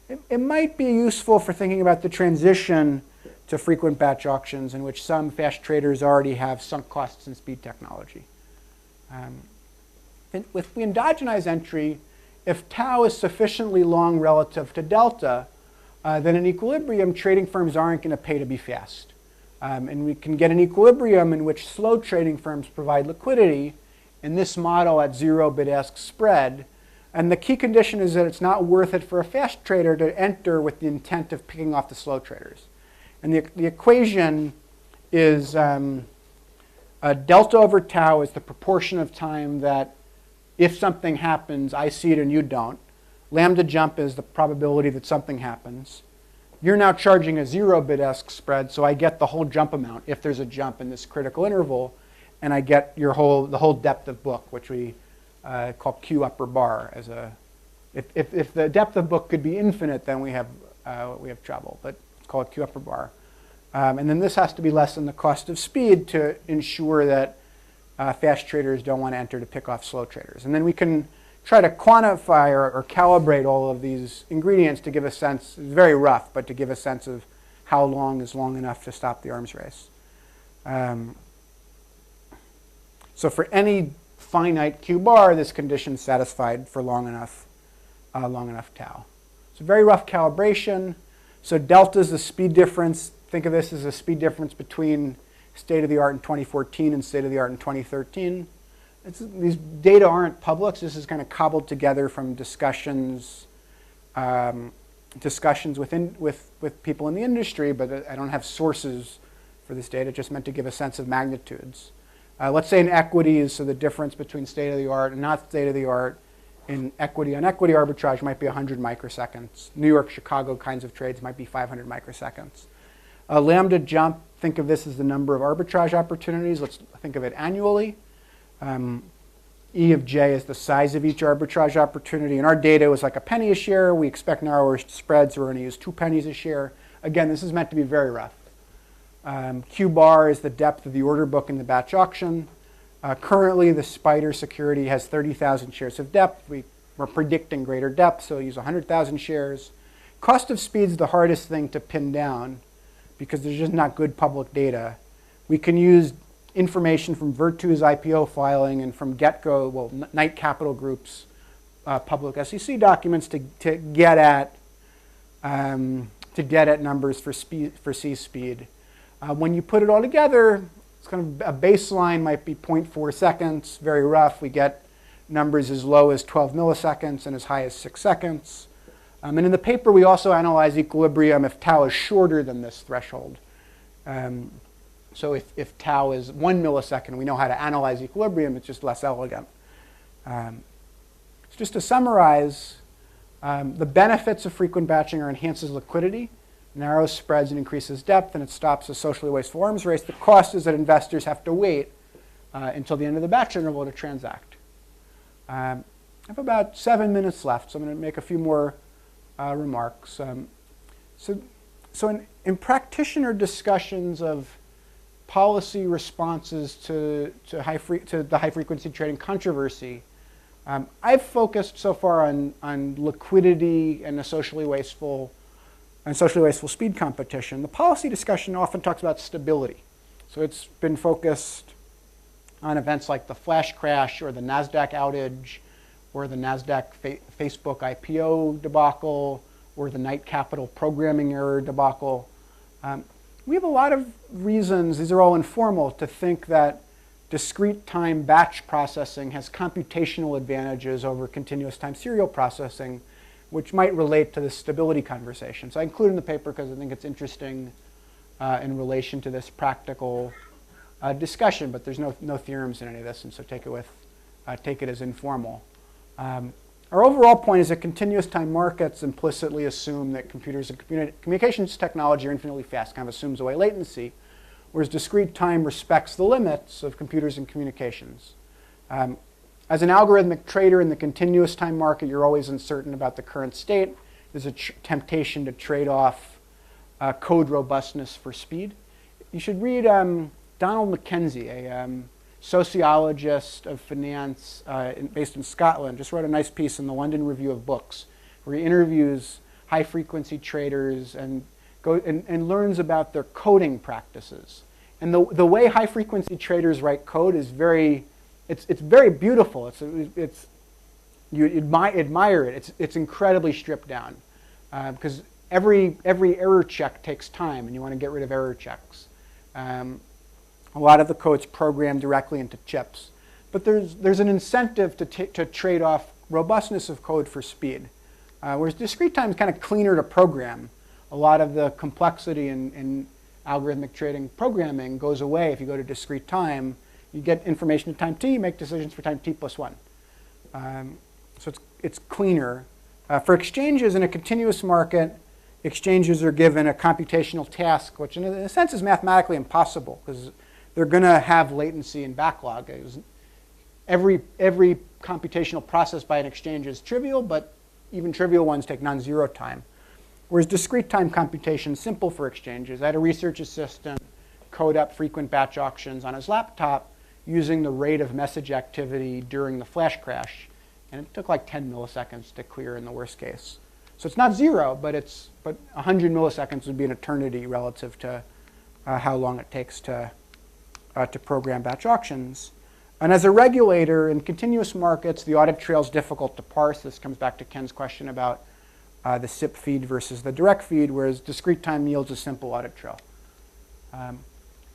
It might be useful for thinking about the transition to frequent batch auctions in which some fast traders already have sunk costs in speed technology. If we endogenize entry, if tau is sufficiently long relative to delta, then in equilibrium, trading firms aren't going to pay to be fast. And we can get an equilibrium in which slow trading firms provide liquidity in this model at 0 Bidask spread. And the key condition is that it's not worth it for a fast trader to enter with the intent of picking off the slow traders. And the equation is delta over tau is the proportion of time that if something happens, I see it and you don't. Lambda jump is the probability that something happens. You're now charging a 0 Bidask spread, so I get the whole jump amount if there's a jump in this critical interval, and I get the whole depth of book, which we call Q upper bar. If the depth of book could be infinite, then we have trouble, but it's called Q upper bar. And then this has to be less than the cost of speed to ensure that fast traders don't want to enter to pick off slow traders. And then we can try to quantify or calibrate all of these ingredients to give a sense, it's very rough, but to give a sense of how long is long enough to stop the arms race. So for any finite Q bar, this condition is satisfied for long enough tau. So very rough calibration. So delta is the speed difference. Think of this as a speed difference between state of the art in 2014 and state of the art in 2013. These data aren't public. So this is kind of cobbled together from discussions with people in the industry, but I don't have sources for this data. Just meant to give a sense of magnitudes. Let's say in equities, so the difference between state of the art and not state of the art in equity on equity arbitrage might be 100 microseconds. New York, Chicago kinds of trades might be 500 microseconds. Lambda jump, think of this as the number of arbitrage opportunities. Let's think of it annually. E of j is the size of each arbitrage opportunity. And our data was like a penny a share. We expect narrower spreads, so we're going to use 2 pennies a share. Again, this is meant to be very rough. Q bar is the depth of the order book in the batch auction. Currently, the Spider security has 30,000 shares of depth. We're predicting greater depth, so we'll use 100,000 shares. Cost of speed is the hardest thing to pin down because there's just not good public data. We can use information from Virtu's IPO filing and from GetGo, well, Knight Capital Group's public SEC documents to get at numbers for C speed. When you put it all together, it's kind of a baseline might be 0.4 seconds, very rough. We get numbers as low as 12 milliseconds and as high as 6 seconds. And in the paper, we also analyze equilibrium if tau is shorter than this threshold. So if tau is 1 millisecond, we know how to analyze equilibrium. It's just less elegant. So just to summarize, the benefits of frequent batching are enhances liquidity, narrows spreads and increases depth, and it stops a socially wasteful arms race. The cost is that investors have to wait until the end of the batch interval to transact. I have about 7 minutes left, so I'm going to make a few more remarks. So in practitioner discussions of policy responses to the high-frequency trading controversy, I've focused so far on liquidity and a socially wasteful speed competition. The policy discussion often talks about stability. So it's been focused on events like the flash crash or the NASDAQ outage or the NASDAQ Facebook IPO debacle or the Knight Capital programming error debacle. We have a lot of reasons, these are all informal, to think that discrete time batch processing has computational advantages over continuous time serial processing, which might relate to the stability conversation. So I include it in the paper because I think it's interesting in relation to this practical discussion, but there's no theorems in any of this, and so take it as informal. Our overall point is that continuous time markets implicitly assume that computers and communications technology are infinitely fast, kind of assumes away latency, whereas discrete time respects the limits of computers and communications. As an algorithmic trader in the continuous time market, you're always uncertain about the current state. There's a temptation to trade off code robustness for speed. You should read Donald McKenzie, a sociologist of finance based in Scotland, just wrote a nice piece in the London Review of Books where he interviews high-frequency traders and learns about their coding practices. And the way high-frequency traders write code is it's very beautiful. You admire it. It's incredibly stripped down because every error check takes time, and you want to get rid of error checks. A lot of the code's programmed directly into chips. But there's an incentive to trade off robustness of code for speed. Whereas discrete time is kind of cleaner to program. A lot of the complexity in algorithmic trading programming goes away if you go to discrete time. You get information at time t, make decisions for time t plus 1. So it's cleaner. For exchanges in a continuous market, exchanges are given a computational task, which in a sense is mathematically impossible because they're going to have latency and backlog. Every computational process by an exchange is trivial, but even trivial ones take non-zero time. Whereas discrete time computation is simple for exchanges. I had a research assistant code up frequent batch auctions on his laptop using the rate of message activity during the flash crash. And it took like 10 milliseconds to clear in the worst case. So it's not zero, but 100 milliseconds would be an eternity relative to how long it takes to program batch auctions. And as a regulator in continuous markets, the audit trail is difficult to parse. This comes back to Ken's question about the SIP feed versus the direct feed, whereas discrete time yields a simple audit trail.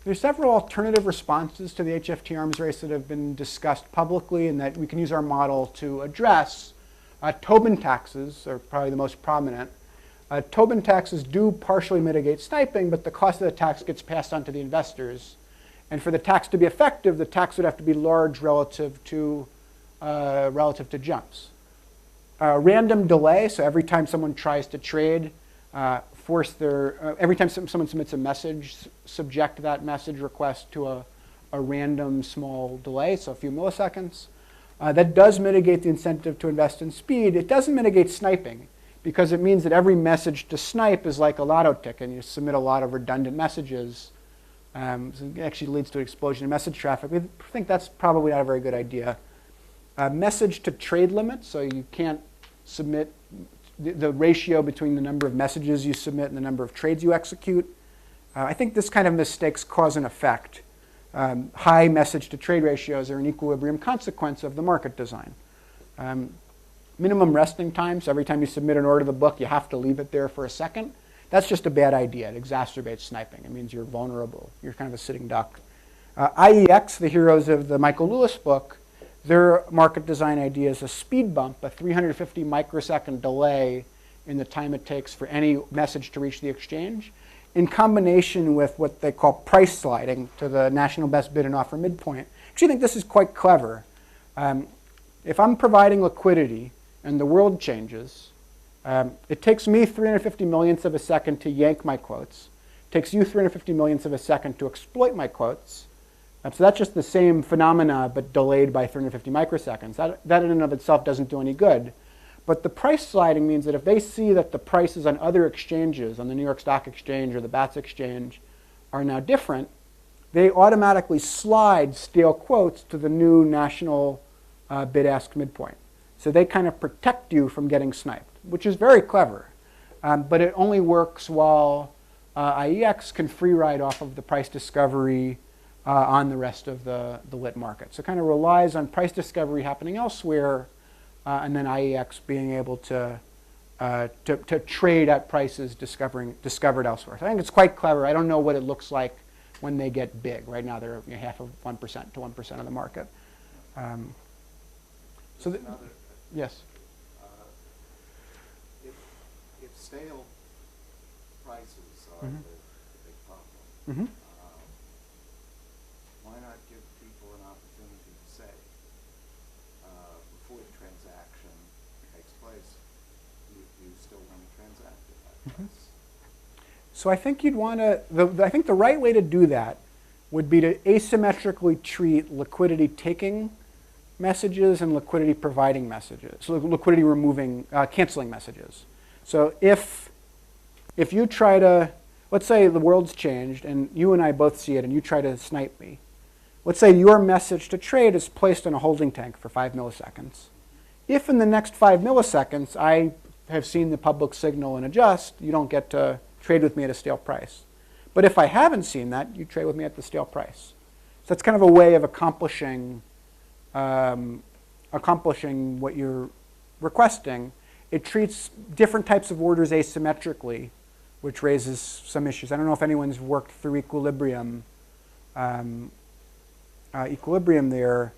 There's several alternative responses to the HFT arms race that have been discussed publicly and that we can use our model to address. Tobin taxes are probably the most prominent. Tobin taxes do partially mitigate sniping, but the cost of the tax gets passed on to the investors. And for the tax to be effective, the tax would have to be large relative to jumps. Random delay, so every time someone tries to trade, every time someone submits a message, subject that message request to a random small delay, so a few milliseconds. That does mitigate the incentive to invest in speed. It doesn't mitigate sniping because it means that every message to snipe is like a lotto ticket and you submit a lot of redundant messages. So it actually leads to an explosion in message traffic. We think that's probably not a very good idea. Message to trade limits, so you can't submit the ratio between the number of messages you submit and the number of trades you execute. I think this kind of mistakes cause an effect. High message to trade ratios are an equilibrium consequence of the market design. Minimum resting time, so every time you submit an order to the book, you have to leave it there for a second. That's just a bad idea. It exacerbates sniping. It means you're vulnerable. You're kind of a sitting duck. IEX, the heroes of the Michael Lewis book, their market design idea is a speed bump, a 350 microsecond delay in the time it takes for any message to reach the exchange, in combination with what they call price sliding to the national best bid and offer midpoint. I actually think this is quite clever. If I'm providing liquidity and the world changes, it takes me 350 millionths of a second to yank my quotes. It takes you 350 millionths of a second to exploit my quotes. So that's just the same phenomena, but delayed by 350 microseconds. That in and of itself doesn't do any good. But the price sliding means that if they see that the prices on other exchanges, on the New York Stock Exchange or the BATS exchange, are now different, they automatically slide stale quotes to the new national bid-ask midpoint. So they kind of protect you from getting sniped, which is very clever. But it only works while IEX can free ride off of the price discovery on the rest of the lit market. So it kind of relies on price discovery happening elsewhere, and then IEX being able to trade at prices discovered elsewhere. So I think it's quite clever. I don't know what it looks like when they get big. Right now they're half of 1% to 1% of the market. Yes?
If stale prices are
Mhm.
the big problem,
Mm-hmm.
why not give people an opportunity to say, before the transaction takes place, you still want to transact at that price?
So I think you'd want to, I think the right way to do that would be to asymmetrically treat liquidity taking messages and liquidity providing messages, so liquidity removing, canceling messages. So if you try to, let's say the world's changed and you and I both see it and you try to snipe me. Let's say your message to trade is placed in a holding tank for 5 milliseconds. If in the next 5 milliseconds I have seen the public signal and adjust, you don't get to trade with me at a stale price. But if I haven't seen that, you trade with me at the stale price. So that's kind of a way of accomplishing what you're requesting. It treats different types of orders asymmetrically, which raises some issues. I don't know if anyone's worked through equilibrium there.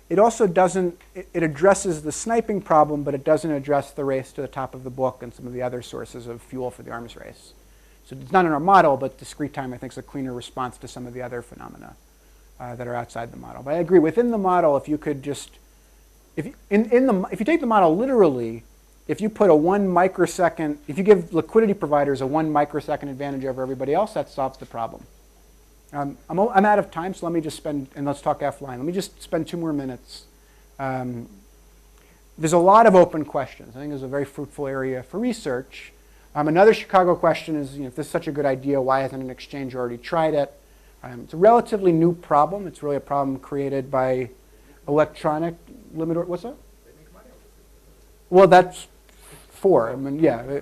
It also doesn't, it addresses the sniping problem, but it doesn't address the race to the top of the book and some of the other sources of fuel for the arms race. So it's not in our model, but discrete time I think is a cleaner response to some of the other phenomena that are outside the model. But I agree, within the model, if you could just, if you take the model literally, if you put a 1 microsecond, if you give liquidity providers a 1 microsecond advantage over everybody else, that solves the problem. I'm out of time, so let me just spend, and let's talk offline. Let me just spend 2 more minutes. There's a lot of open questions. I think it's a very fruitful area for research. Another Chicago question is, if this is such a good idea, why hasn't an exchange already tried it? It's a relatively new problem. It's really a problem created by electronic limit order. What's that? Well, that's 4. I mean, yeah.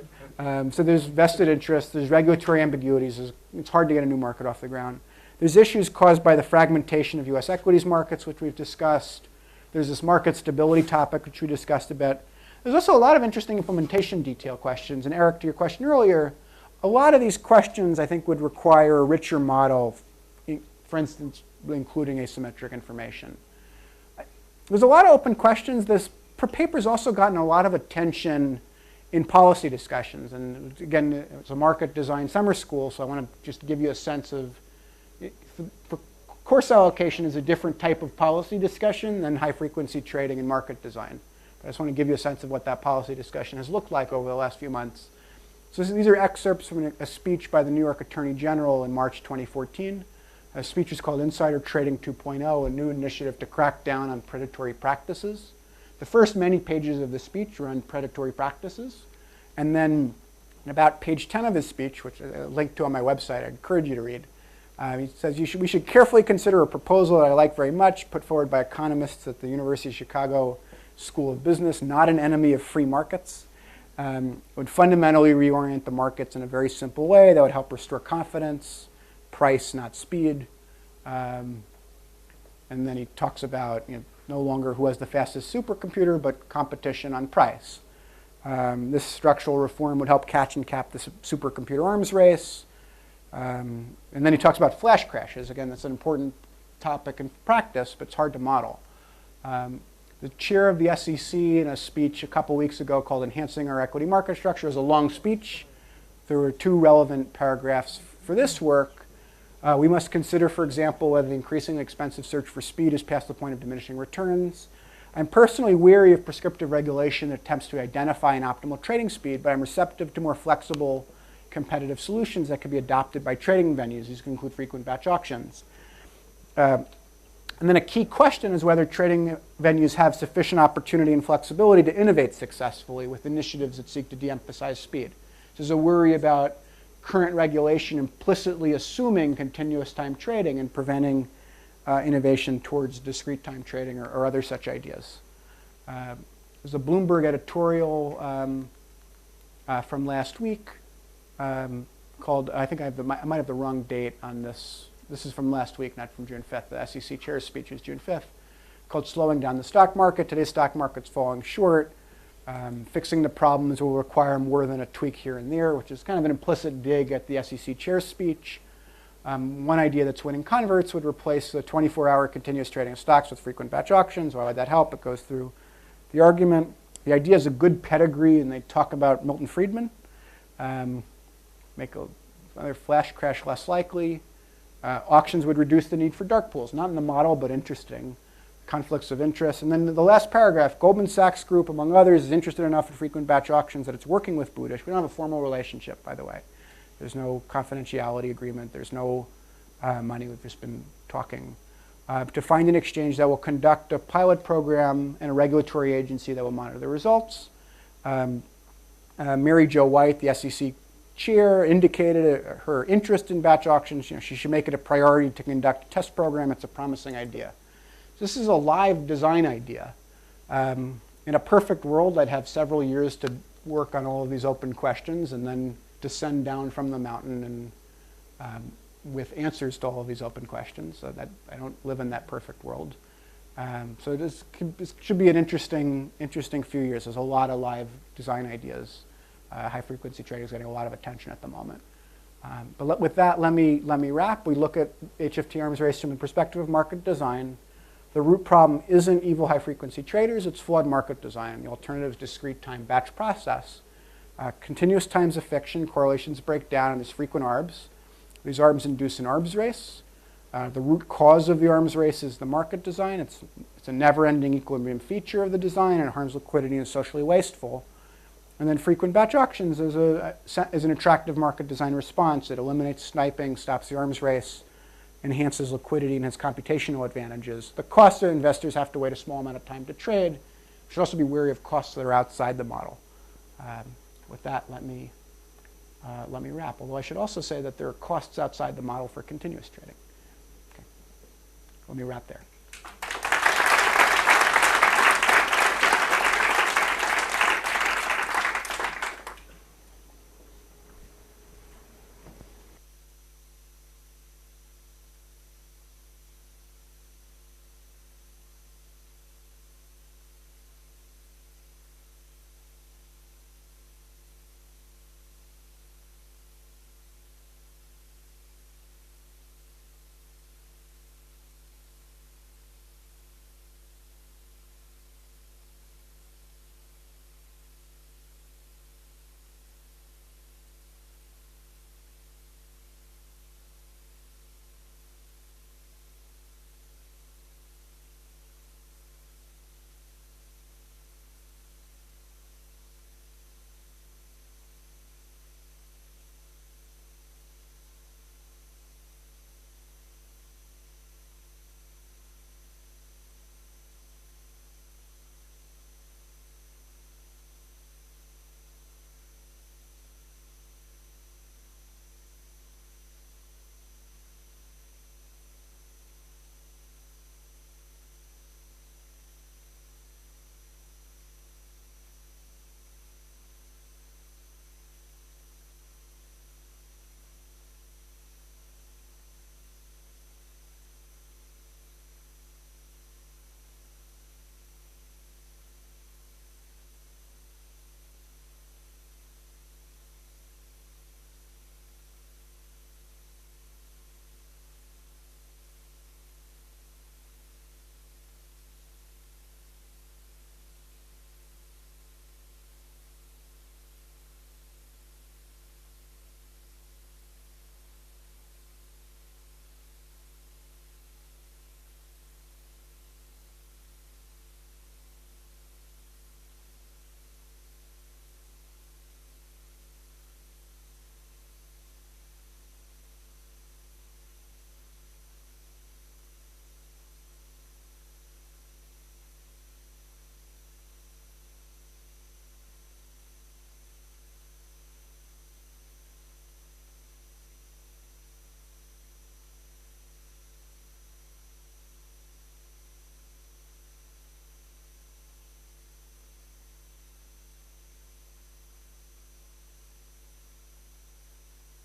So there's vested interest. There's regulatory ambiguities. It's hard to get a new market off the ground. There's issues caused by the fragmentation of U.S. equities markets, which we've discussed. There's this market stability topic, which we discussed a bit. There's also a lot of interesting implementation detail questions. And Eric, to your question earlier, a lot of these questions, I think, would require a richer model, for instance, including asymmetric information. There's a lot of open questions. This paper's also gotten a lot of attention in policy discussions. And again, it's a market design summer school, so I want to just give you a sense of, for course allocation is a different type of policy discussion than high-frequency trading and market design. But I just want to give you a sense of what that policy discussion has looked like over the last few months. So these are excerpts from a speech by the New York Attorney General in March 2014. A speech is called Insider Trading 2.0, a new initiative to crack down on predatory practices. The first many pages of the speech are on predatory practices. And then about page 10 of his speech, which I linked to on my website, I encourage you to read, he says we should carefully consider a proposal that I like very much, put forward by economists at the University of Chicago School of Business, not an enemy of free markets. Would fundamentally reorient the markets in a very simple way that would help restore confidence, price, not speed. And then he talks about no longer who has the fastest supercomputer, but competition on price. This structural reform would help catch and cap the supercomputer arms race. And then he talks about flash crashes. Again, that's an important topic in practice, but it's hard to model. The chair of the SEC, in a speech a couple weeks ago called Enhancing Our Equity Market Structure, is a long speech. There were 2 relevant paragraphs for this work. We must consider, for example, whether the increasingly expensive search for speed is past the point of diminishing returns. I'm personally wary of prescriptive regulation that attempts to identify an optimal trading speed, but I'm receptive to more flexible competitive solutions that could be adopted by trading venues. These can include frequent batch auctions. And then a key question is whether trading venues have sufficient opportunity and flexibility to innovate successfully with initiatives that seek to de-emphasize speed. There's a worry about current regulation implicitly assuming continuous time trading and preventing innovation towards discrete time trading or other such ideas. There's a Bloomberg editorial from last week called, I think I might have the wrong date on this. This is from last week, not from June 5th. The SEC chair's speech was June 5th, called Slowing Down the Stock Market. Today's stock market's falling short. Fixing the problems will require more than a tweak here and there, which is kind of an implicit dig at the SEC chair's speech. One idea that's winning converts would replace the 24-hour continuous trading of stocks with frequent batch auctions. Why would that help? It goes through the argument. The idea is a good pedigree, and they talk about Milton Friedman. Make another flash crash less likely. Auctions would reduce the need for dark pools. Not in the model, but interesting. Conflicts of interest. And then the last paragraph, Goldman Sachs Group, among others, is interested enough in frequent batch auctions that it's working with Budish. We don't have a formal relationship, by the way. There's no confidentiality agreement. There's no money. We've just been talking to find an exchange that will conduct a pilot program and a regulatory agency that will monitor the results. Mary Jo White, the SEC chair, indicated her interest in batch auctions. She should make it a priority to conduct a test program. It's a promising idea. So this is a live design idea. In a perfect world, I'd have several years to work on all of these open questions and then descend down from the mountain and with answers to all of these open questions. So that I don't live in that perfect world. So this should be an interesting few years. There's a lot of live design ideas. High-frequency trading is getting a lot of attention at the moment. But with that, let me wrap. We look at HFT arms race from the perspective of market design. The root problem isn't evil high-frequency traders. It's flawed market design. The alternative is discrete time batch process. Continuous times of fiction, correlations break down, and there's frequent arbs. These arbs induce an arbs race. The root cause of the arms race is the market design. It's a never-ending equilibrium feature of the design, and it harms liquidity and is socially wasteful. And then frequent batch auctions is an attractive market design response. It eliminates sniping, stops the arms race, enhances liquidity, and has computational advantages. The costs that investors have to wait a small amount of time to trade. We should also be wary of costs that are outside the model. With that, let me wrap. Although I should also say that there are costs outside the model for continuous trading. Okay. Let me wrap there.